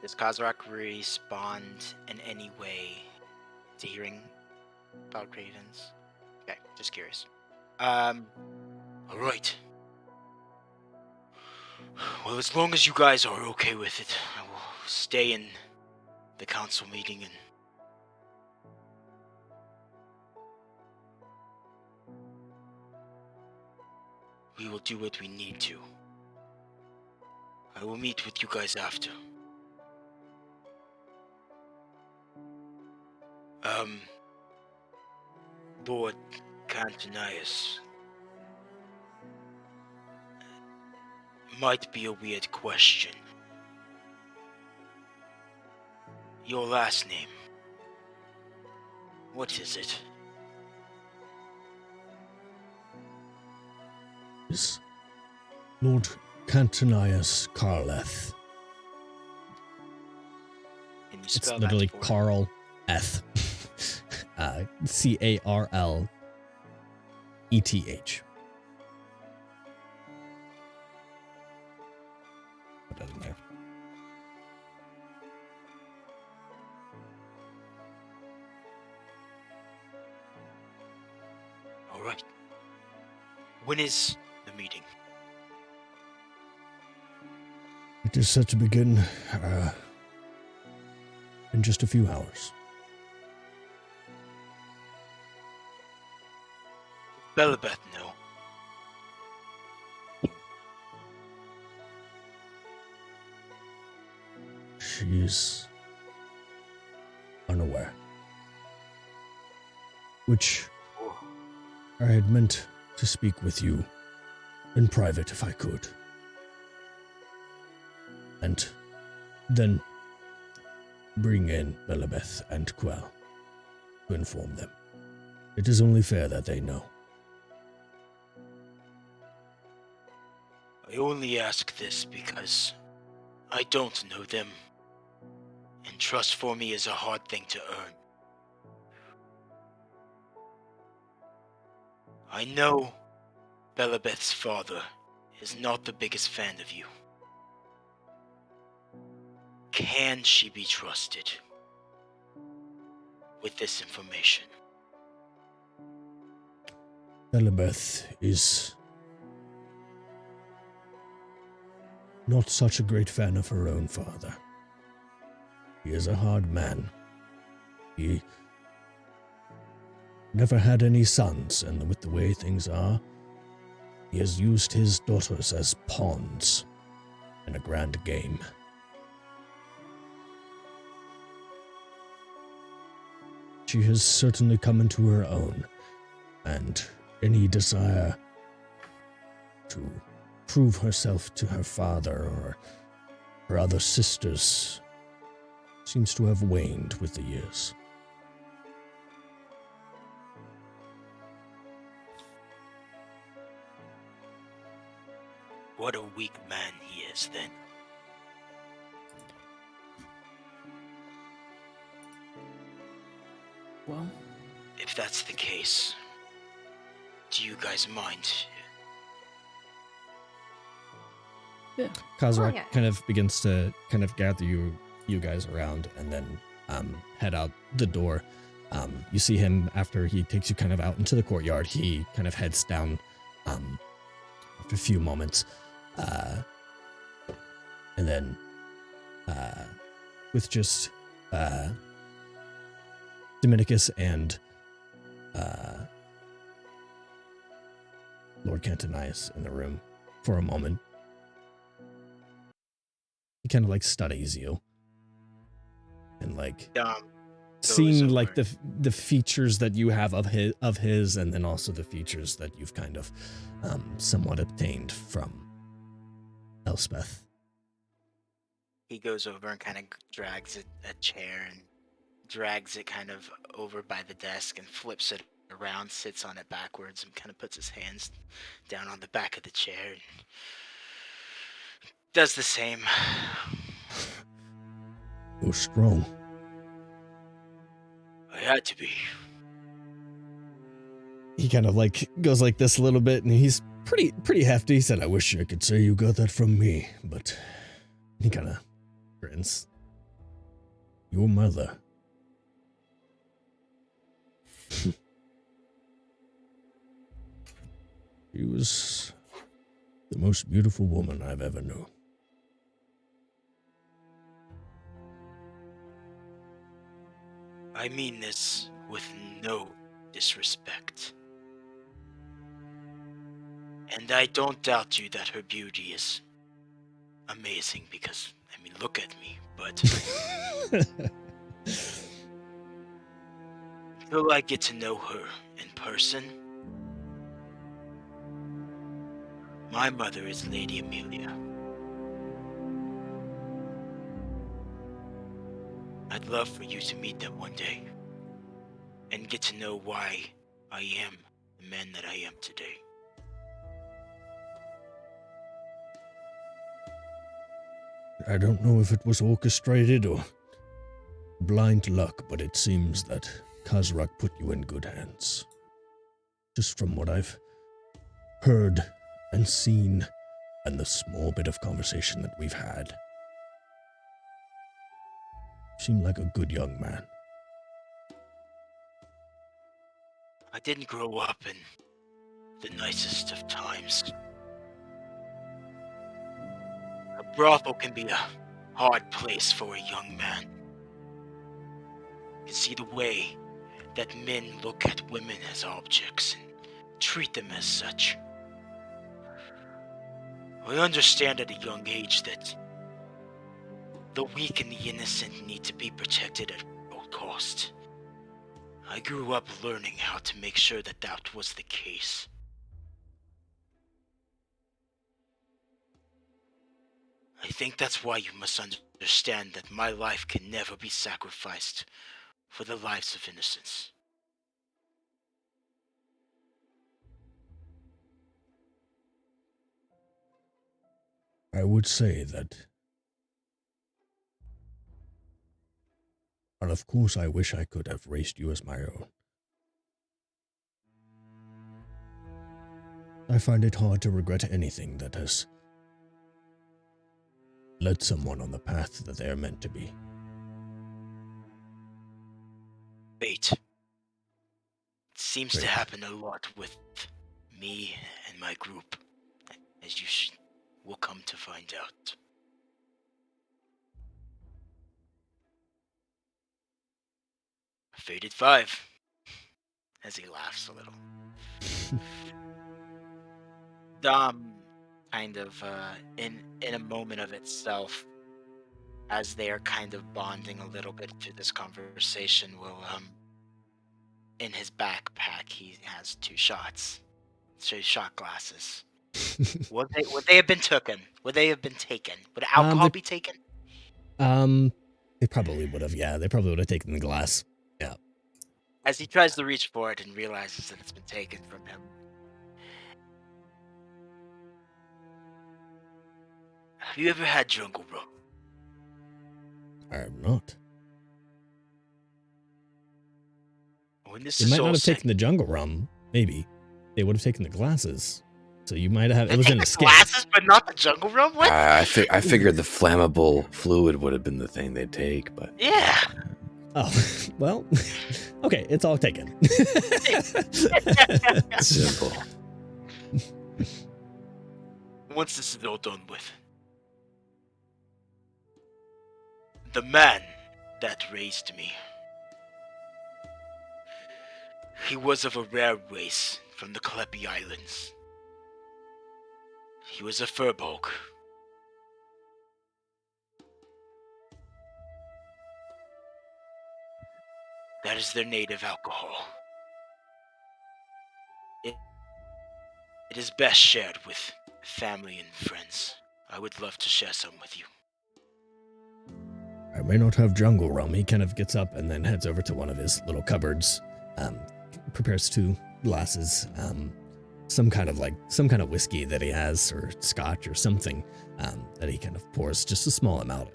Does Kozrak respond in any way to hearing about ravens? Okay, just curious. Alright. Well, as long as you guys are okay with it, I will stay in the council meeting and we will do what we need to. I will meet with you guys after. Lord Cantonius. Might be a weird question. Your last name. What is it? Is Lord Cantonius Carleth. Can you It's spell literally that for me? Carl Eth. Carleth. Put that in there. Alright. When is the meeting? It is set to begin in just a few hours. Belabeth, no. She's unaware. Which I had meant to speak with you in private if I could. And then bring in Belabeth and Quell to inform them. It is only fair that they know. I only ask this because I don't know them, and trust for me is a hard thing to earn. I know Belabeth's father is not the biggest fan of you. Can she be trusted with this information? Belabeth is not such a great fan of her own father. He is a hard man. He never had any sons, and with the way things are, he has used his daughters as pawns in a grand game. She has certainly come into her own, and any desire to prove herself to her father or her other sisters seems to have waned with the years. What a weak man he is, then. Well, If that's the case, do you guys mind? yeah. Kazrak Oh, yeah. kind of begins to kind of gather you guys around and then head out the door. You see him after he takes you kind of out into the courtyard. He kind of heads down after a few moments. And then, with just, Dominicus and, Lord Cantonius in the room for a moment. He kind of like studies you. And like, seeing like the features that you have of his, and then also the features that you've kind of somewhat obtained from Elspeth. He goes over and kind of drags a chair and drags it kind of over by the desk and flips it around, sits on it backwards, and kind of puts his hands down on the back of the chair and does the same. You're strong. I had to be. He kind of like goes like this a little bit, and he's pretty hefty. He said, I wish I could say you got that from me, but he kind of grins. Your mother. She was the most beautiful woman I've ever known. I mean this with no disrespect. And I don't doubt you that her beauty is amazing because, I mean, look at me, but until I get to know her in person, my mother is Lady Amelia. I'd love for you to meet them one day and get to know why I am the man that I am today. I don't know if it was orchestrated or blind luck, but it seems that Kazrak put you in good hands. Just from what I've heard and seen, and the small bit of conversation that we've had. Seemed like a good young man. I didn't grow up in the nicest of times. A brothel can be a hard place for a young man. You can see the way that men look at women as objects and treat them as such. I understand at a young age that the weak and the innocent need to be protected at all cost. I grew up learning how to make sure that that was the case. I think that's why you must understand that my life can never be sacrificed for the lives of innocents. I would say that. But of course I wish I could have raised you as my own. I find it hard to regret anything that has led someone on the path that they are meant to be. Fate. It seems to happen a lot with me and my group, as you will come to find out. Fated 5, as he laughs a little. Dom, kind of in a moment of itself, as they are kind of bonding a little bit to this conversation, will in his backpack he has 2 shots, 2 shot glasses. Would they have been taken? Would they have been taken? Would alcohol be taken? They probably would have. Yeah, they probably would have taken the glass. Yeah. As he tries to reach for it and realizes that it's been taken from him. Have you ever had jungle rum? I have not. When this They is might all not have said, taken the jungle rum. Maybe they would have taken the glasses. So you might have. It was in a skip. Glasses, but not the jungle rum. What? I figured the flammable fluid would have been the thing they'd take, but Yeah. Oh, well, okay, it's all taken. simple. once this is all done with, the man that raised me, he was of a rare race from the Kalepi Islands. He was a furbolg. That is their native alcohol. It is best shared with family and friends. I would love to share some with you. I may not have jungle rum. He kind of gets up and then heads over to one of his little cupboards, prepares 2 glasses, some kind of whiskey that he has, or scotch or something, that he kind of pours just a small amount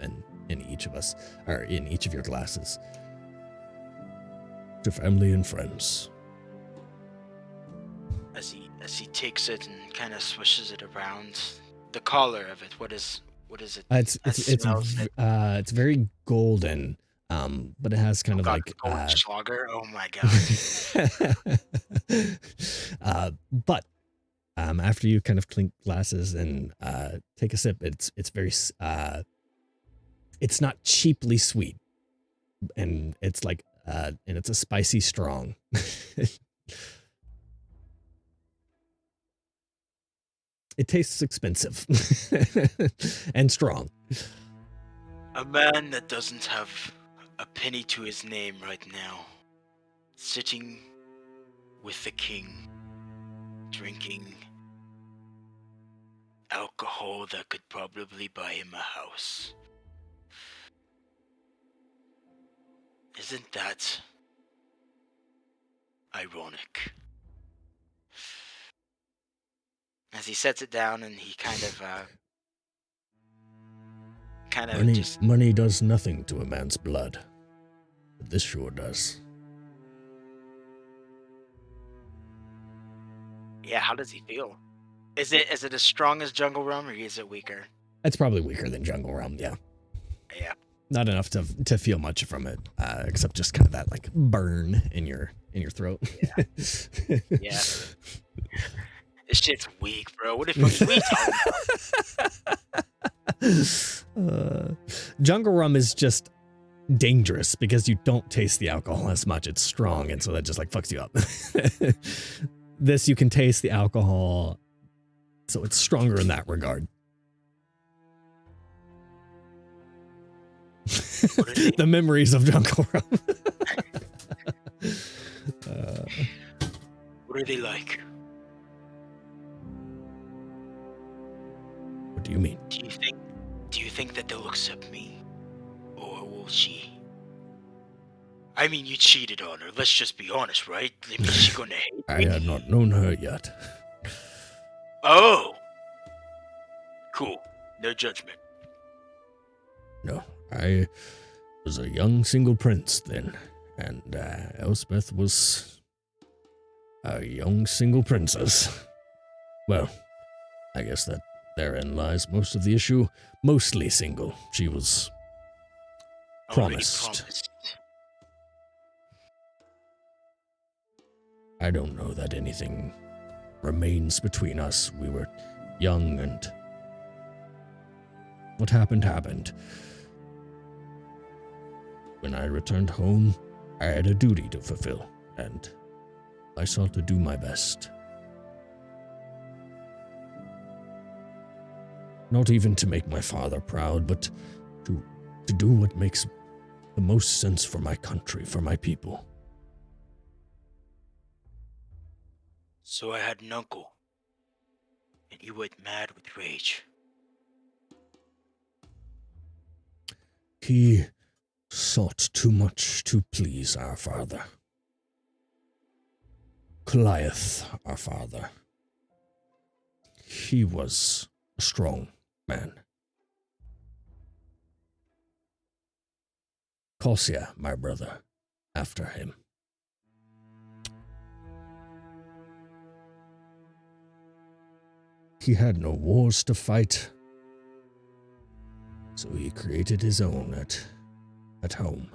in each of us, or in each of your glasses. To family and friends. As he takes it and kind of swishes it around, the color of it, what is it? It's very golden, but it has kind of like golden Schlager. Oh my god! But after you kind of clink glasses and take a sip, it's very it's not cheaply sweet, and it's like and it's a spicy strong. It tastes expensive and strong. A man that doesn't have a penny to his name right now, sitting with the king, drinking alcohol that could probably buy him a house. Isn't that ironic? As he sets it down and he money does nothing to a man's blood, but this sure does. Yeah, how does he feel? Is it as strong as jungle rum, or is it weaker? It's probably weaker than jungle rum, yeah. Yeah. Not enough to feel much from it, except just kind of that like burn in your throat. Yeah. Yeah. This shit's weak, bro. What the fuck are we talking about? Jungle rum is just dangerous because you don't taste the alcohol as much. It's strong, and so that just like fucks you up. This, you can taste the alcohol, so it's stronger in that regard. The memories of jungle rum. What are they like? What do you mean? Do you think that they'll accept me? Or will she? I mean, you cheated on her. Let's just be honest, right? I mean, she's gonna hate me. I had not known her yet. Oh! Cool. No judgment. No, I was a young single prince then, and Elspeth was a young single princess. Well, I guess that therein lies most of the issue. Mostly single. She was promised. I don't know that anything remains between us. We were young, and what happened happened. When I returned home, I had a duty to fulfill, and I sought to do my best. Not even to make my father proud, but to do what makes the most sense for my country, for my people. So I had an uncle, and he went mad with rage. He sought too much to please our father. Goliath, our father. He was a strong man. Kosia, my brother, after him. He had no wars to fight, so he created his own at home.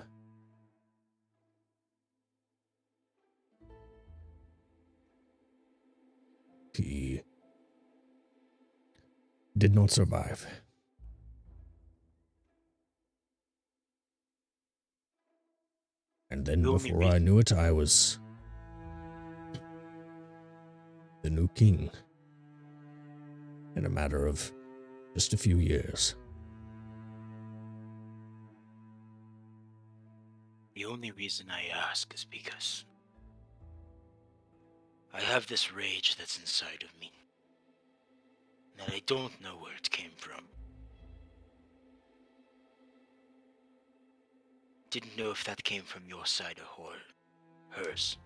He did not survive. And then The only before I knew it, I was the new king. In a matter of just a few years. The only reason I ask is because I have this rage that's inside of me that I don't know where it came from. Didn't know if that came from your side or hers.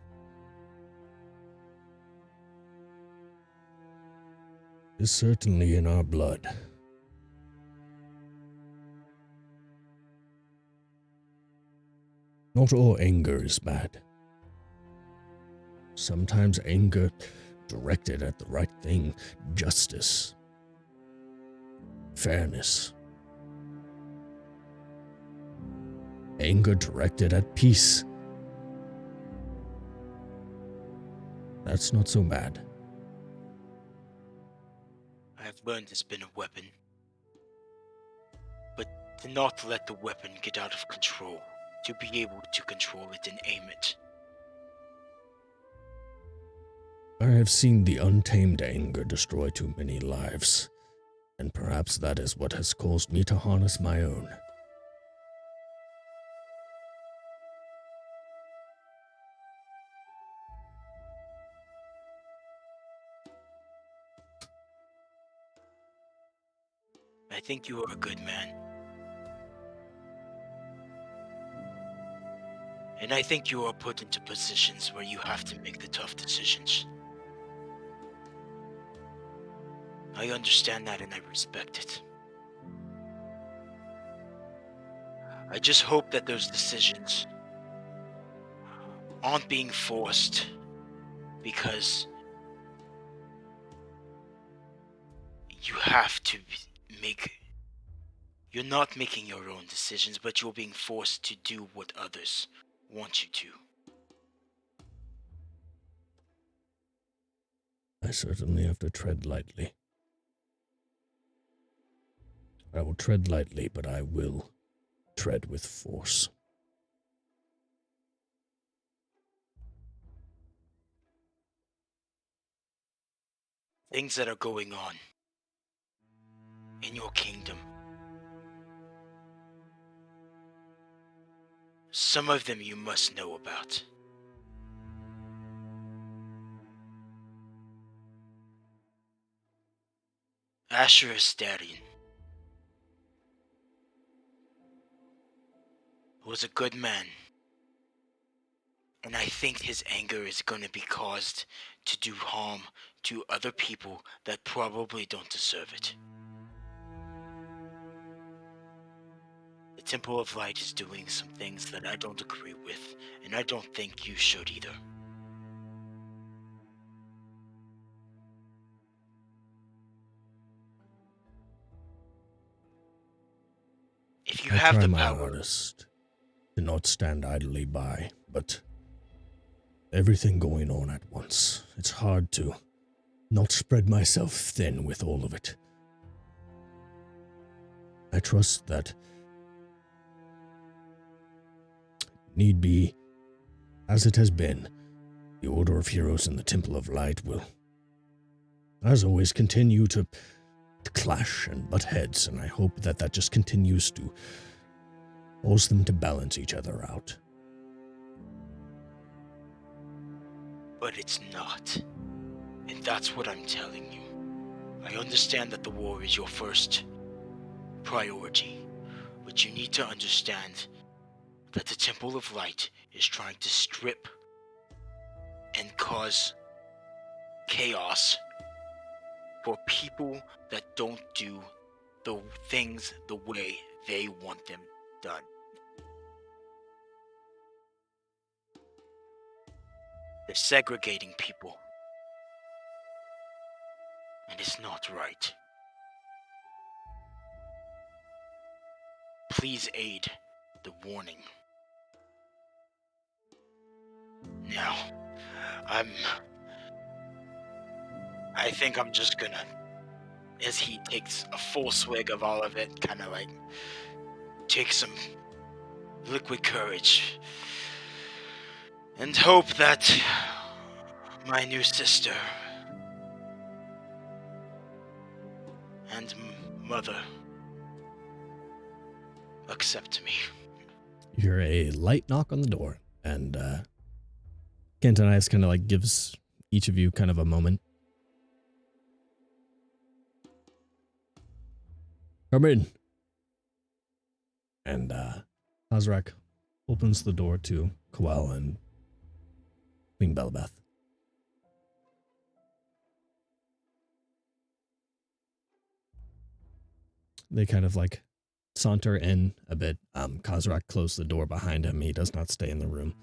It's certainly in our blood. Not all anger is bad. Sometimes anger directed at the right thing, justice, fairness. Anger directed at peace. That's not so bad. I've learned it's been a weapon. But to not let the weapon get out of control. To be able to control it and aim it. I have seen the untamed anger destroy too many lives, and perhaps that is what has caused me to harness my own. I think you are a good man. And I think you are put into positions where you have to make the tough decisions. I understand that and I respect it. I just hope that those decisions aren't being forced because you have to make... You're not making your own decisions, but you're being forced to do what others want you to. I certainly have to tread lightly. I will tread lightly, but I will tread with force. Things that are going on in your kingdom. Some of them you must know about. Asher Astarion was a good man. And I think his anger is going to be caused to do harm to other people that probably don't deserve it. The Temple of Light is doing some things that I don't agree with, and I don't think you should either. If you I have try the my power... hardest to not stand idly by, but everything going on at once, it's hard to not spread myself thin with all of it. I trust that need be, as it has been, the Order of Heroes and the Temple of Light will, as always, continue to clash and butt heads, and I hope that that just continues to cause them to balance each other out. But it's not. And that's what I'm telling you. I understand that the war is your first priority, but you need to understand that the Temple of Light is trying to strip and cause chaos for people that don't do the things the way they want them done. They're segregating people. And it's not right. Please aid the warning. Now, I think I'm just gonna as he takes a full swig of all of it, kind of like take some liquid courage and hope that my new sister and mother accept me. You hear a light knock on the door, and Cantonias kind of like gives each of you kind of a moment. Come in. And Azrak opens the door to Coel and Queen Belabeth. They kind of like saunter in a bit. Khazrak closed the door behind him. He does not stay in the room.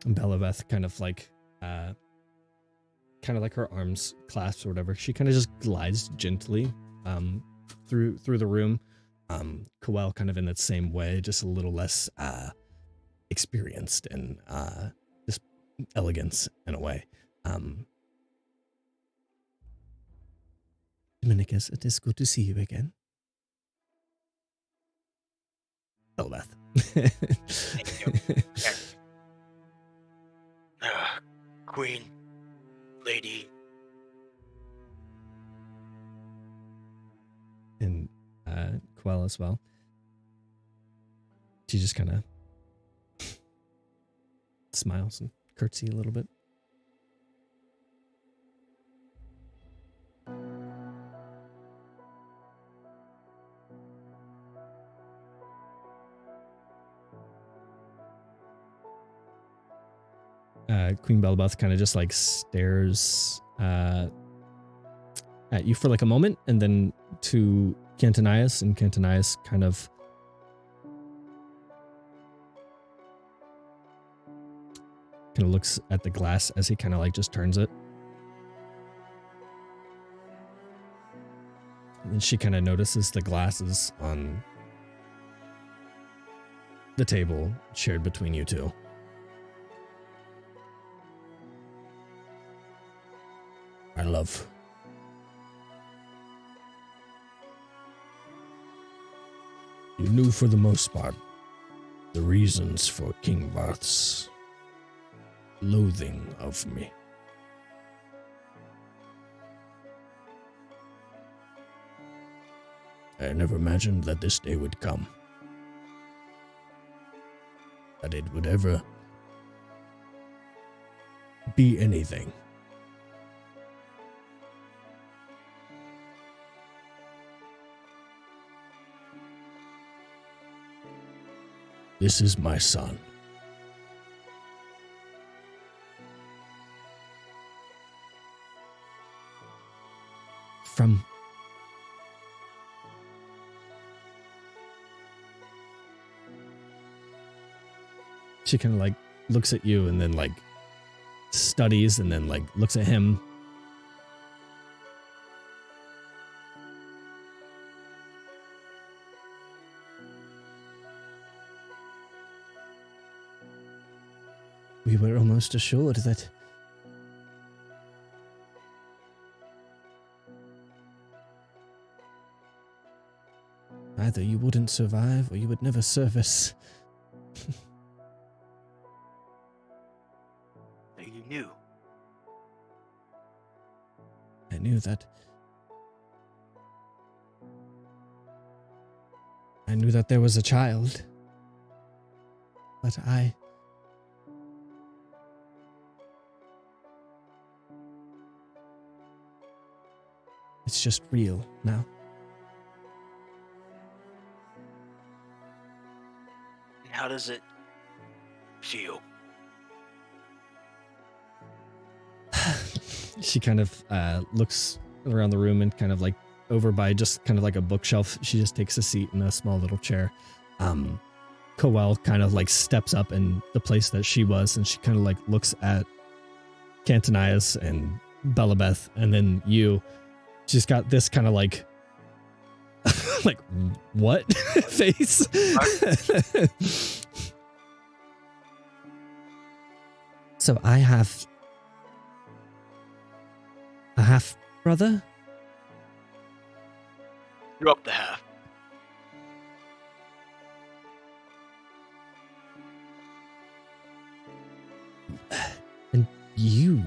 Belabeth kind of like her arms clasped or whatever. She kind of just glides gently through the room. Coel kind of in that same way, just a little less experienced and just elegance in a way. Dominicus, it is good to see you again. Belabeth. Thank you. Queen, lady. And Coel as well. She just kind of smiles and curtsy a little bit. Queen Belabeth kind of just like stares at you for like a moment, and then to Cantonias, and Cantonias kind of looks at the glass as he kind of like just turns it. And then she kind of notices the glasses on the table shared between you two. My love. You knew for the most part the reasons for King Barth's loathing of me. I never imagined that this day would come. That it would ever be anything. This is my son. From she kind of like looks at you and then like studies and then like looks at him. We were almost assured that either you wouldn't survive or you would never service. You knew. I knew that. I knew that there was a child. But it's just real now. And how does it feel? She kind of looks around the room and kind of like over by just kind of like a bookshelf. She just takes a seat in a small little chair. Coel kind of like steps up in the place that she was, and she kind of like looks at Cantonias and Belabeth, and then you. She's got this kind of like like what face. So I have a half brother? Drop the hat. And you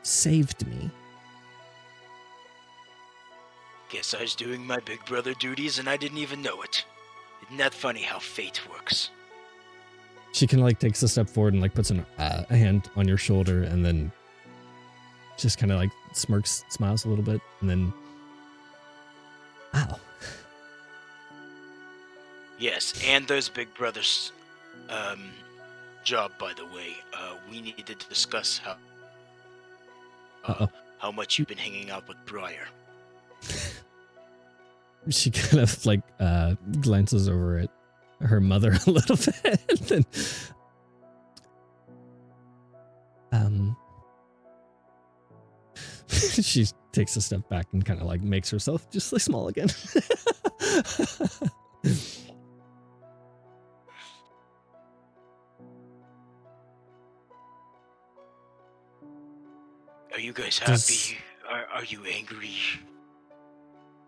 saved me. Guess I was doing my big brother duties and I didn't even know it. Isn't that funny how fate works? She kind of like takes a step forward and like puts a hand on your shoulder and then just kind of like smirks, smiles a little bit, and then, wow. Yes, and those big brothers, job, by the way. We need to discuss how much you've been hanging out with Briar. She kind of like glances over at her mother a little bit. And then, she takes a step back and kind of like makes herself just like small again. Are you guys happy? Are you angry?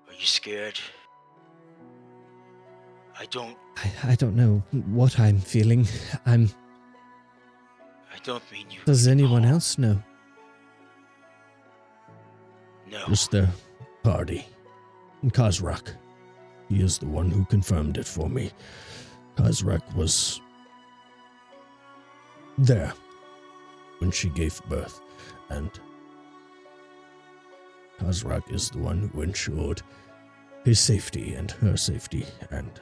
Are you scared? I don't know what I'm feeling. I don't mean you. Does anyone else know? No. Just the party. And Kazrak. He is the one who confirmed it for me. Kazrak was there when she gave birth, and Kazrak is the one who ensured his safety and her safety, and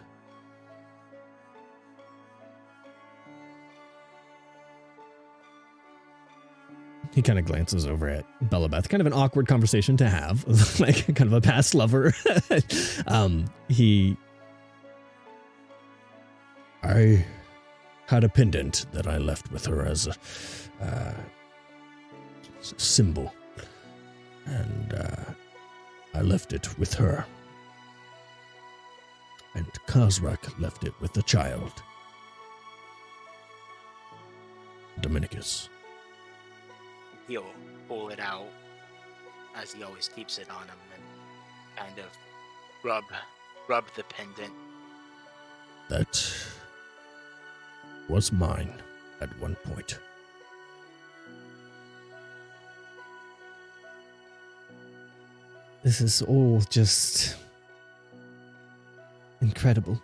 he kind of glances over at Bellabeth. Kind of an awkward conversation to have, like kind of a past lover. I had a pendant that I left with her as a symbol, and I left it with her. And Kazrak left it with the child, Dominicus. He'll pull it out, as he always keeps it on him, and kind of rub the pendant. That was mine at one point. This is all just incredible.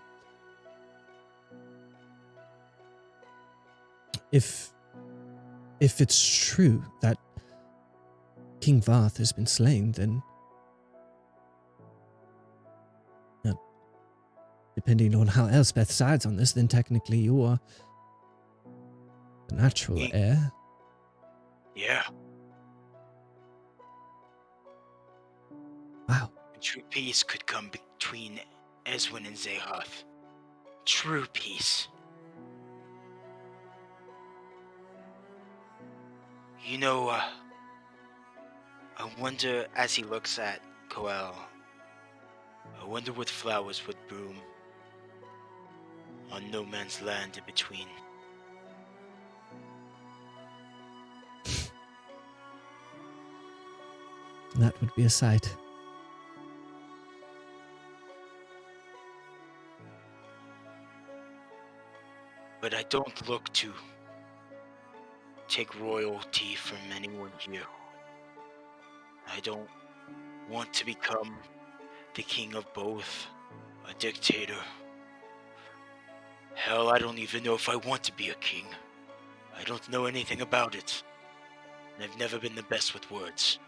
If it's true that King Varth has been slain, then depending on how Elspeth sides on this, then technically you're the natural heir. Yeah. Wow. True peace could come between Eswin and Zehoth. True peace. You know, I wonder, as he looks at Coel, I wonder what flowers would bloom on no man's land in between. That would be a sight. But I don't look to take royalty from anyone here. I don't want to become the king of both, a dictator. Hell, I don't even know if I want to be a king. I don't know anything about it. And I've never been the best with words.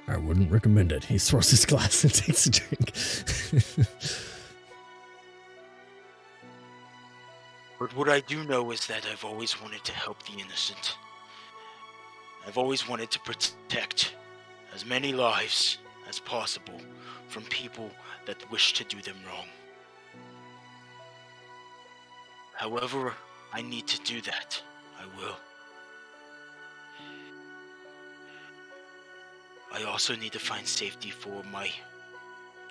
I wouldn't recommend it. He throws his glass and takes a drink. But what I do know is that I've always wanted to help the innocent. I've always wanted to protect as many lives as possible from people that wish to do them wrong. However I need to do that, I will. I also need to find safety for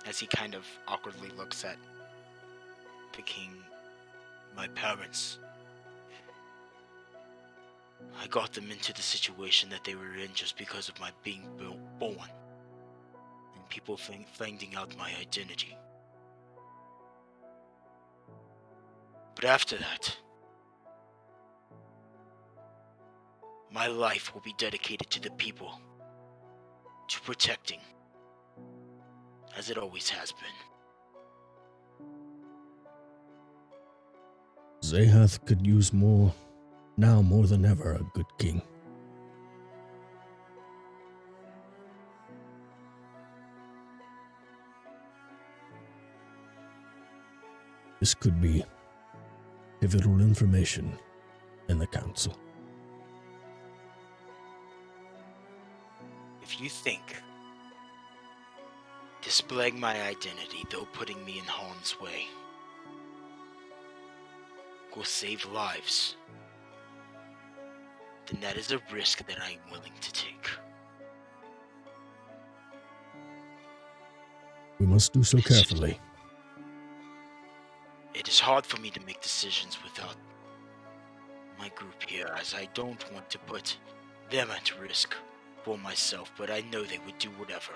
as he kind of awkwardly looks at the king, my parents. I got them into the situation that they were in just because of my being born, and people finding out my identity. But after that, my life will be dedicated to the people, to protecting, as it always has been. Zahath could use more than ever, a good king. This could be pivotal information in the council. If you think displaying my identity, though putting me in harm's way, will save lives, then that is a risk that I am willing to take. We must do so carefully. It is hard for me to make decisions without my group here, as I don't want to put them at risk for myself, but I know they would do whatever.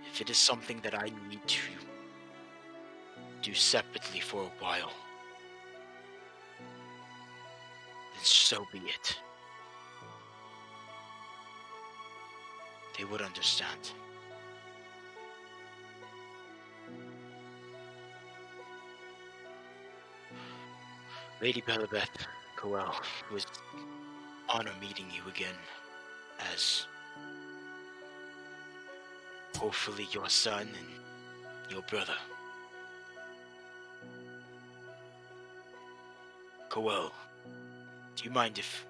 If it is something that I need to do separately for a while, then so be it. They would understand. Lady Belabeth Coel, it was an honor meeting you again as hopefully your son and your brother. Coel, do you mind if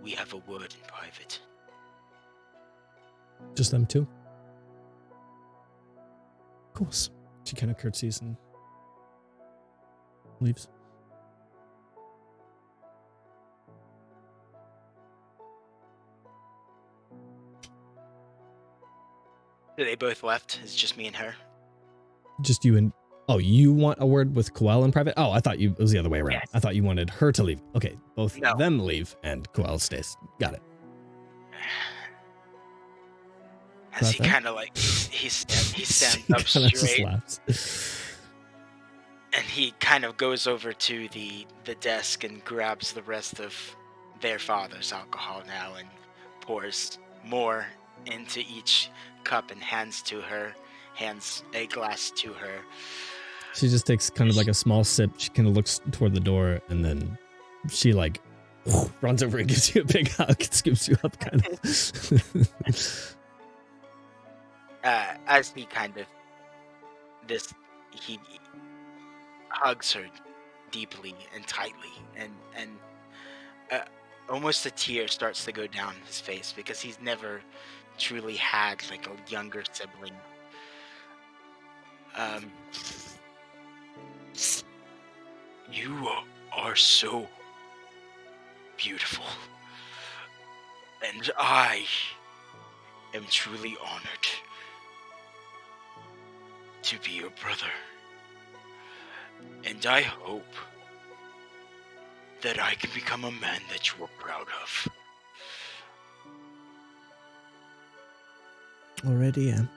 we have a word in private? Just them two? Of course. She kind of curtsies and leaves. They both left. It's just me and her. Just you and... Oh, you want a word with Coel in private? Oh, I thought it was the other way around. Yes. I thought you wanted her to leave. Okay, both No. of them leave and Coel stays. Got it. As he Got that? kind of like, he stands She up kinda just straight. laughs. And he kind of goes over to the desk and grabs the rest of their father's alcohol now and pours more into each cup and hands a glass to her. She just takes kind of like a small sip. She kind of looks toward the door and then she like runs over and gives you a big hug and scoops you up kind of. As he he hugs her deeply and tightly, and almost a tear starts to go down his face because he's never truly had like a younger sibling. You are so beautiful, and I am truly honored to be your brother. And I hope that I can become a man that you are proud of. Already am.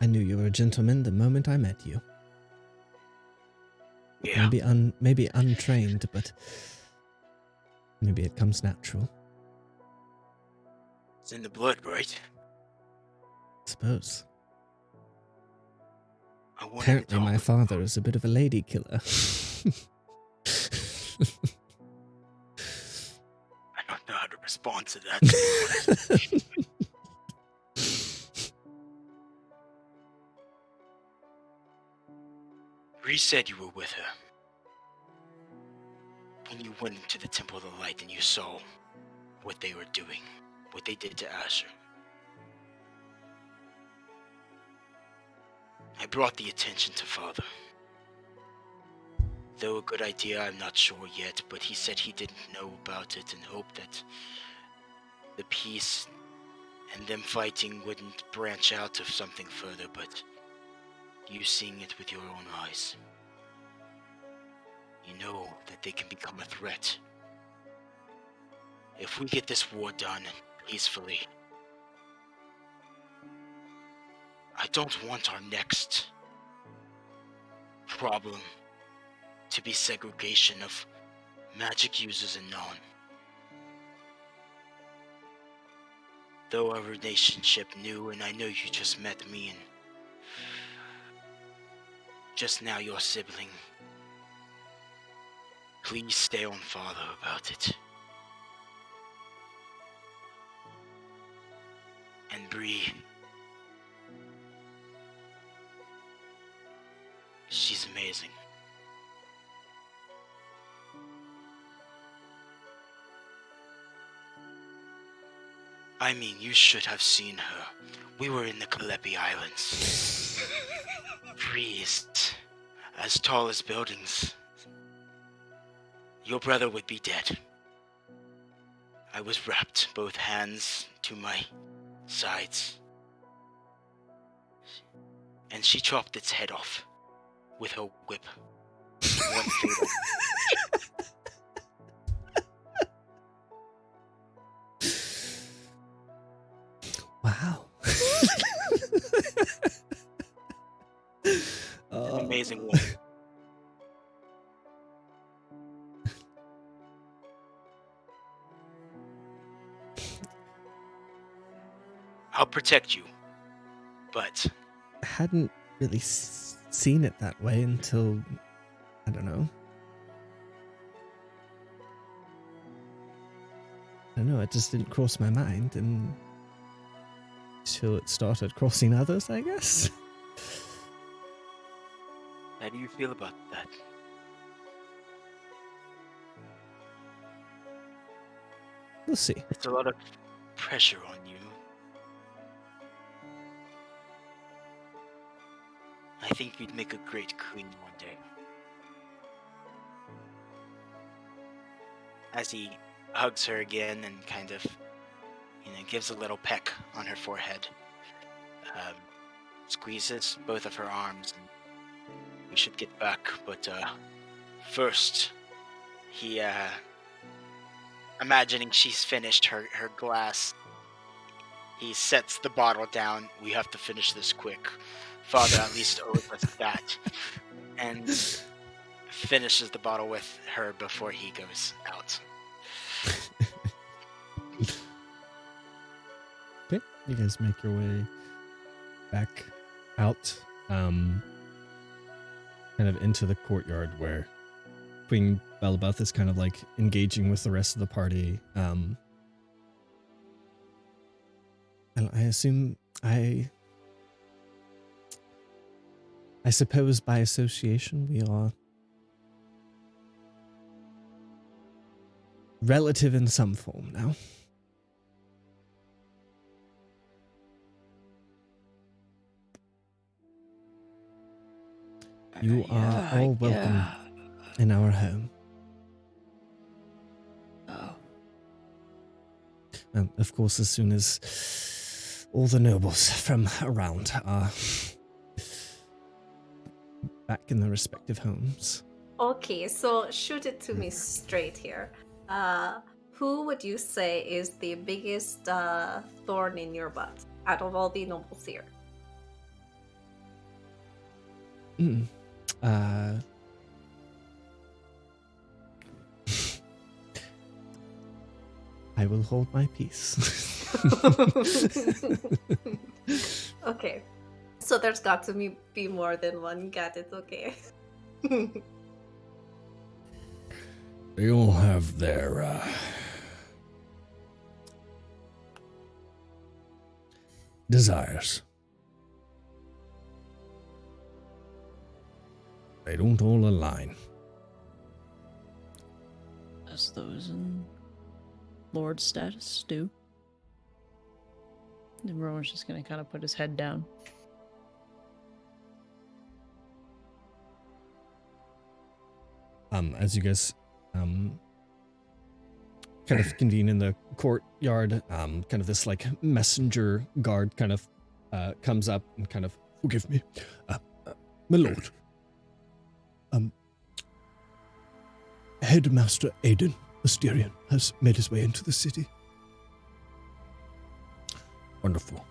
I knew you were a gentleman the moment I met you. Yeah. Maybe untrained, but maybe it comes natural. It's in the blood, right? Suppose. I wanted Apparently to my talk. father is a bit of a lady killer. I don't know how to respond to that. Bree said you were with her. When you went into the Temple of the Light and you saw what they were doing, what they did to Asher. I brought the attention to Father. Though a good idea, I'm not sure yet, but he said he didn't know about it and hoped that the peace and them fighting wouldn't branch out to something further, but you seeing it with your own eyes, you know that they can become a threat. If we get this war done peacefully, I don't want our next problem to be segregation of magic users and non. Though our relationship new, and I know you just met me and just now your sibling, please stay on father about it. And Bree, she's amazing. I mean, you should have seen her. We were in the Kalepi Islands. Bree is as tall as buildings. Your brother would be dead. I was wrapped, both hands to my sides. And she chopped its head off with her whip. One finger. Wow. An amazing woman. I'll protect you, but I hadn't really seen it that way until, I don't know. It just didn't cross my mind until it started crossing others, I guess. how do you feel about that? We'll see. It's a lot of pressure on you. I think you'd make a great queen one day. As he hugs her again and kind of, gives a little peck on her forehead. Squeezes both of her arms. And we should get back, but first, he, imagining she's finished her glass, he sets the bottle down. We have to finish this quick. Father at least owes us that. And finishes the bottle with her before he goes out. Okay, you guys make your way back out, kind of into the courtyard where Queen Belabeth is kind of like engaging with the rest of the party. And I assume I suppose by association we are relative in some form now. You are all welcome in our home. Oh. Of course, as soon as all the nobles from around are back in their respective homes. Okay, so shoot it to me straight here. Who would you say is the biggest thorn in your butt out of all the nobles here? I will hold my peace. Okay. So there's got to be more than one. Got it, okay. They all have their desires. They don't all align. As those in Lord status do. And Rowan's just gonna kind of put his head down. As you guys kind of convene in the courtyard, kind of this like messenger guard kind of comes up and kind of, Forgive me. My lord. Headmaster Aiden Mysterian has made his way into the city. Wonderful.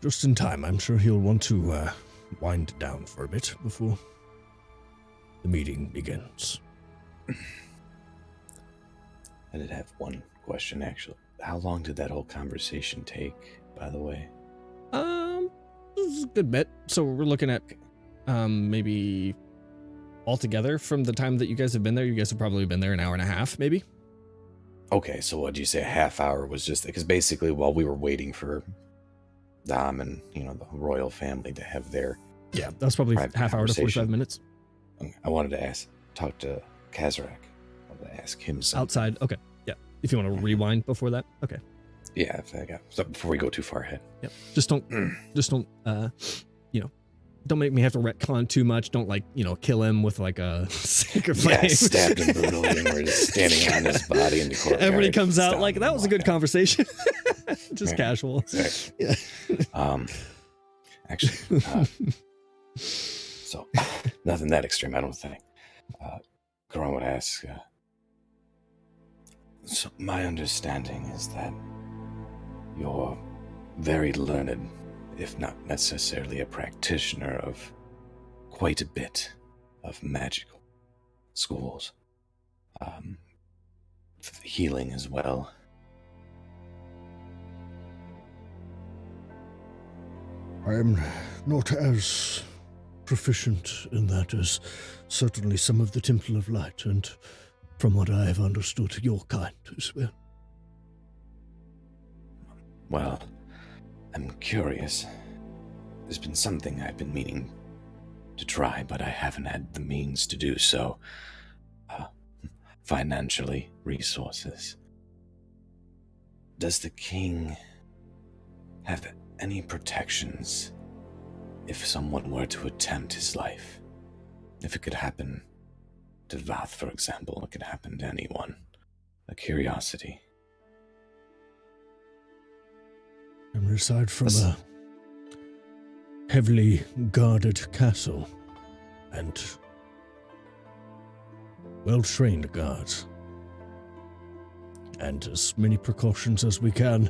Just in time. I'm sure he'll want to wind down for a bit before the meeting begins. I did have one question, actually. How long did that whole conversation take, by the way? This is a good bit. So we're looking at maybe altogether from the time that you guys have been there. You guys have probably been there an hour and a half, maybe. Okay, so what'd you say? A half hour was just because basically while we were waiting for Dom and the royal family to have their that's probably half hour to 45 conversation. minutes. I wanted to talk to Kazrak. I wanted to ask him something. Outside. Okay. Yeah. If you want to rewind before that. Okay. Yeah, if I got so before we go too far ahead. Yep. Just don't don't make me have to retcon too much. Don't kill him with like a sacred flame. Yeah, stabbed him brutally and we're just standing on his body in the courtyard. Everybody comes out like that was a good conversation. Just casual. Exactly. Yeah. Actually, so nothing that extreme, I don't think. Karan would ask, so my understanding is that you're very learned, if not necessarily a practitioner of quite a bit of magical schools. Healing as well. I am not as proficient in that as certainly some of the Temple of Light, and from what I have understood, your kind as well. Well, I'm curious. There's been something I've been meaning to try, but I haven't had the means to do so. Financially, resources. Does the king have any protections if someone were to attempt his life? If it could happen to Vath, for example, it could happen to anyone. A curiosity. And aside from a heavily guarded castle and well-trained guards, and as many precautions as we can,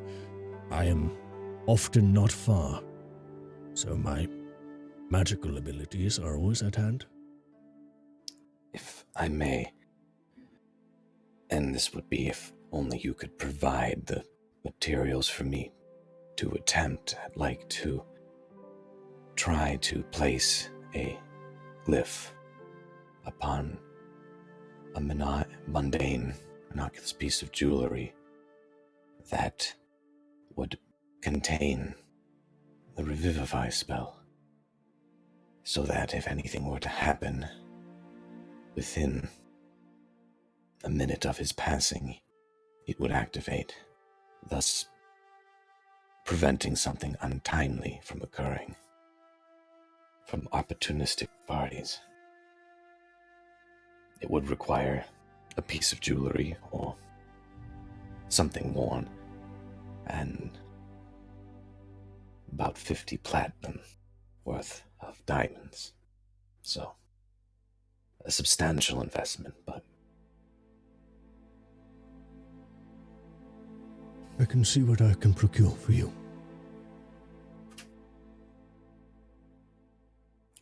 I am often not far, so my magical abilities are always at hand. If I may, and this would be if only you could provide the materials for me to attempt, I'd like to try to place a glyph upon a mundane, innocuous piece of jewelry that would contain the Revivify spell, so that if anything were to happen within a minute of his passing, it would activate, thus preventing something untimely from occurring from opportunistic parties. It would require a piece of jewelry or something worn, and about 50 platinum worth of diamonds. So, a substantial investment, but I can see what I can procure for you.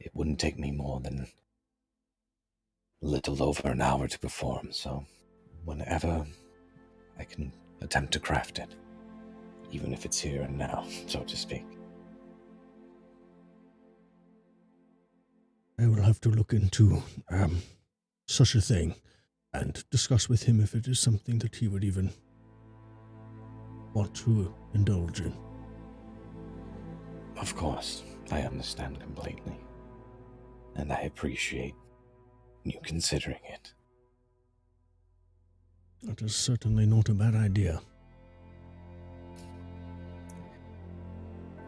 it wouldn't take me more than a little over an hour to perform, so whenever I can attempt to craft it, even if it's here and now, so to speak. I will have to look into such a thing and discuss with him if it is something that he would even want to indulge in. Of course, I understand completely, and I appreciate you considering it. That is certainly not a bad idea.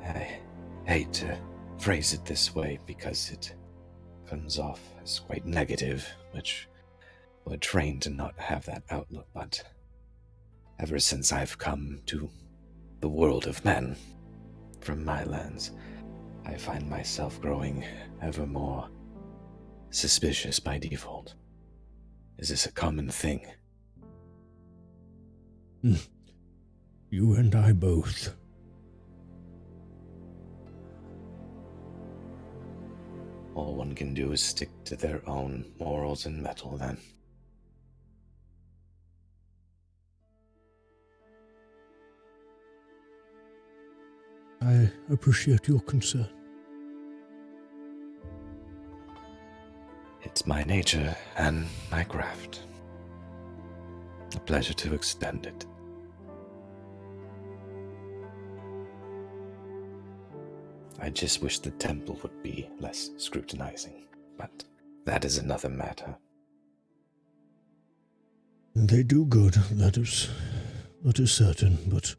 I hate to phrase it this way because it comes off as quite negative, which we're trained to not have that outlook, but ever since I've come to the world of men from my lands, I find myself growing ever more suspicious by default. Is this a common thing? You and I both. All one can do is stick to their own morals and mettle, then. I appreciate your concern. It's my nature and my craft. A pleasure to extend it. I just wish the temple would be less scrutinizing, but that is another matter. They do good, that is certain, but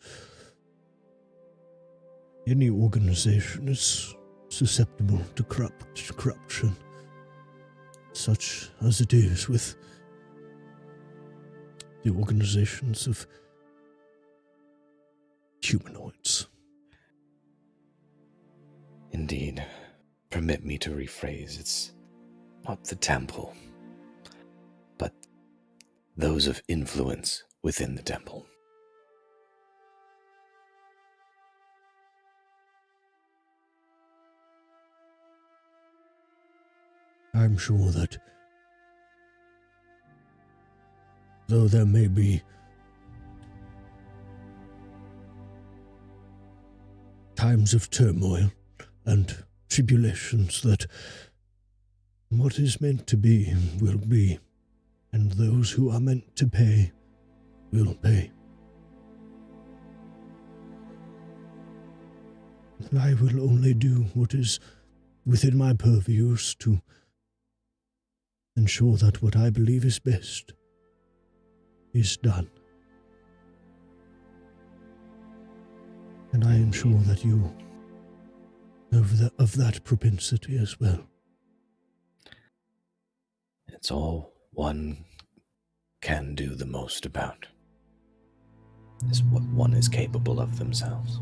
any organization is susceptible to corruption, such as it is with the organizations of humanoids. Indeed. Permit me to rephrase. It's not the temple, but those of influence within the temple. I'm sure that though there may be times of turmoil and tribulations, that what is meant to be will be, and those who are meant to pay will pay. And I will only do what is within my purviews to ensure that what I believe is best is done. And I am sure that you of that propensity as well. It's all one can do the most about, is what one is capable of themselves.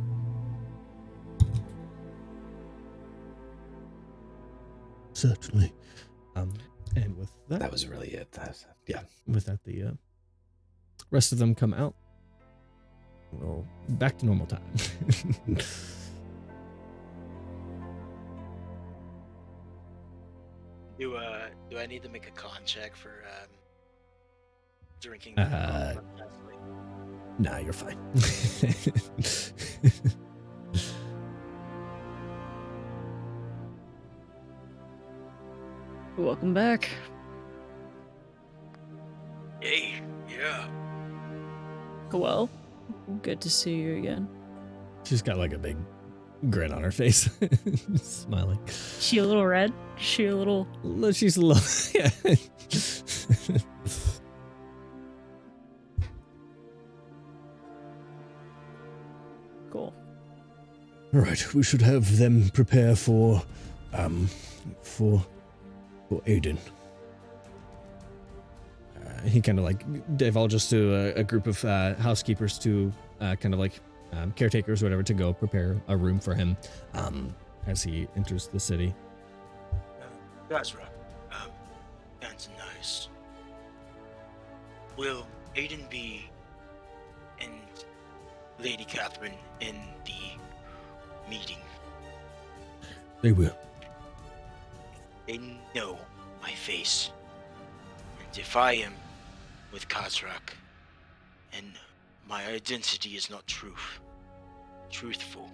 Certainly. And with that, That was really it. Yeah. with that, the rest of them come out. Well, back to normal time. Do I need to make a con check for drinking? Nah, you're fine. Welcome back. Hey, yeah. Well, good to see you again. She's got like a big grin on her face, smiling. She a little red? She a little... She's a little, yeah. Cool. All right, we should have them prepare for Aiden. He kind of like divulges to a group of housekeepers to kind of like caretakers or whatever to go prepare a room for him as he enters the city. That's right. That's nice. Will Aiden be and Lady Catherine in the meeting? They will. They know my face. And if I am with Kazrak, and my identity is not truthful,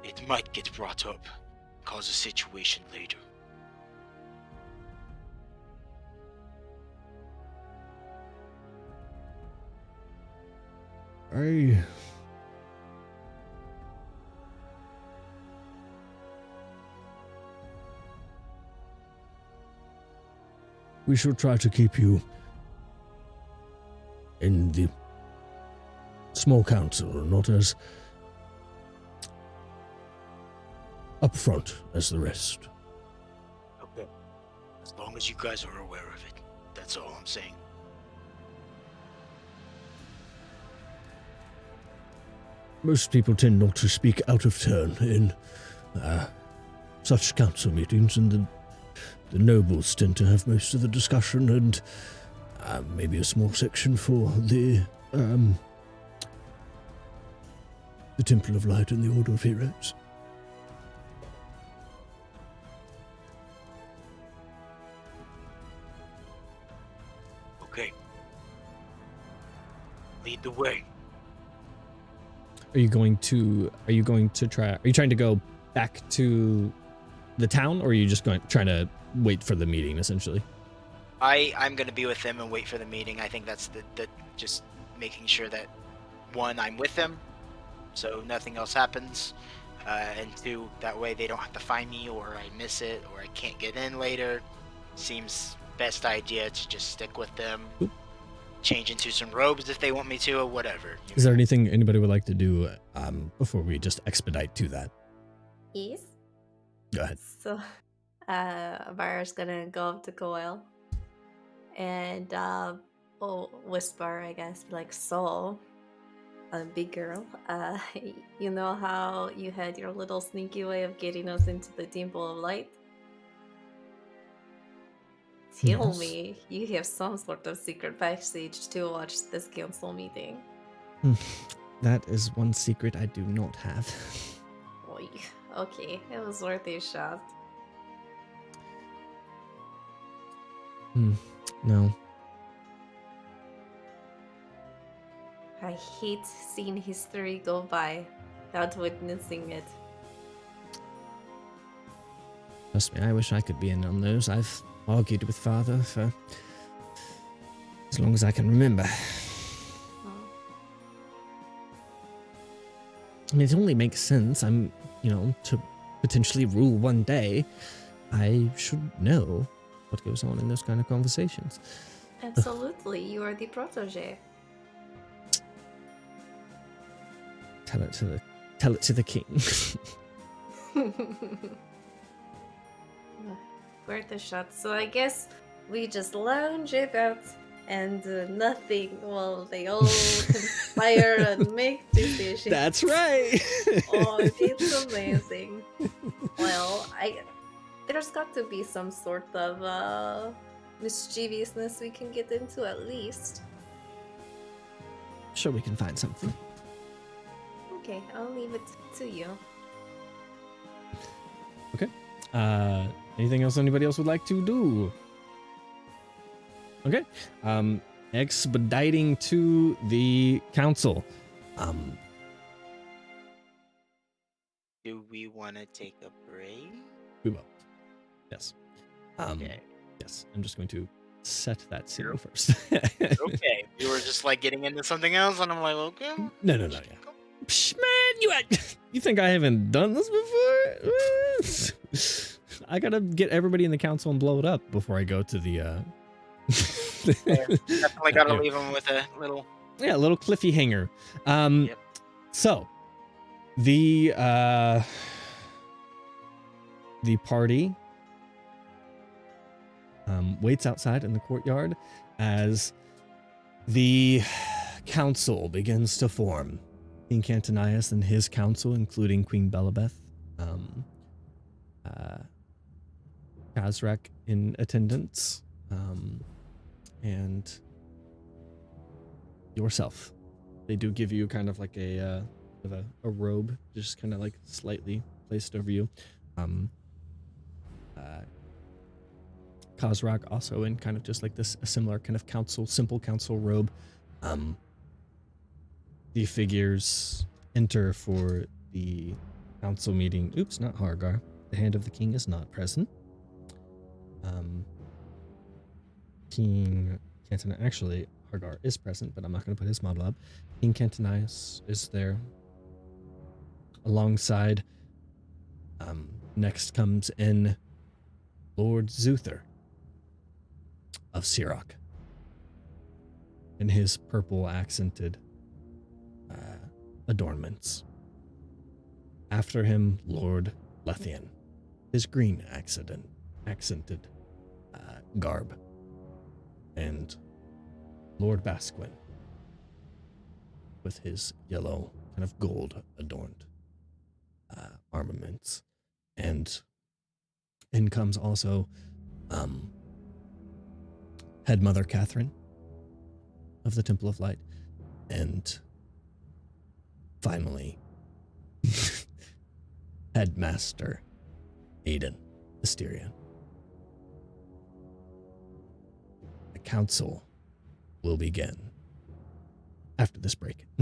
it might get brought up, cause a situation later. We shall try to keep you in the small council, not as upfront as the rest. Okay. As long as you guys are aware of it. That's all I'm saying. Most people tend not to speak out of turn in such council meetings, and the nobles tend to have most of the discussion, and maybe a small section for the Temple of Light and the Order of Heroes. Okay. Lead the way. Are you trying to go back to the town, or are you just trying to wait for the meeting, essentially? I'm gonna be with them and wait for the meeting. I think that's the just making sure that, one, I'm with them, so nothing else happens, and two, that way they don't have to find me, or I miss it, or I can't get in later. Seems best idea to just stick with them. Oop. Change into some robes if they want me to, or whatever. Is there anything anybody would like to do before we just expedite to that? Yes. Go ahead. So, Vara's gonna go up to Coel and whisper, I guess, like, so, big girl, you know how you had your little sneaky way of getting us into the Temple of Light? Tell Yes. me you have some sort of secret passage to watch this council meeting. That is one secret I do not have. Oy. Okay, it was worth a shot. No. I hate seeing history go by without witnessing it. Trust me, I wish I could be in on those. I've argued with Father for as long as I can remember. I mean, it only makes sense. I'm, to potentially rule one day, I should know what goes on in those kind of conversations. Absolutely, you are the protege. Tell it to the king. Worth a shot. So I guess we just lounge about and do nothing while they all conspire and make decisions. That's right. Oh, it's amazing. Well, there's got to be some sort of mischievousness we can get into at least. Sure, we can find something. Okay, I'll leave it to you. Okay. Anything else anybody else would like to do? Okay. Expediting to the council. Do we want to take a break? We will. Yes. Okay. Yes. I'm just going to set that scene first. Okay. We were just like getting into something else, and I'm like, okay. No. Yeah. Psh, man, you think I haven't done this before? I gotta get everybody in the council and blow it up before I go to the. Definitely gotta leave them with a little. Yeah, a little cliffy hanger. Yep. So, the party waits outside in the courtyard as the council begins to form. King Cantonius and his council, including Queen Belabeth, Kazrak in attendance, and yourself. They do give you kind of like a robe, just kind of like slightly placed over you. Kazrak also in kind of just like this, a similar kind of simple council robe. The figures enter for the council meeting. Oops, not Hargar. The hand of the king is not present. King Cantonius, actually, Hargar is present, but I'm not going to put his model up. King Cantonius is there. Alongside, next comes in Lord Zuther of Sirach in his purple accented adornments. After him, Lord Lethian, his green accented garb, and Lord Basquin with his yellow kind of gold adorned armaments. And in comes also Head Mother Catherine of the Temple of Light, and finally Headmaster Aiden Asterion. The council will begin after this break.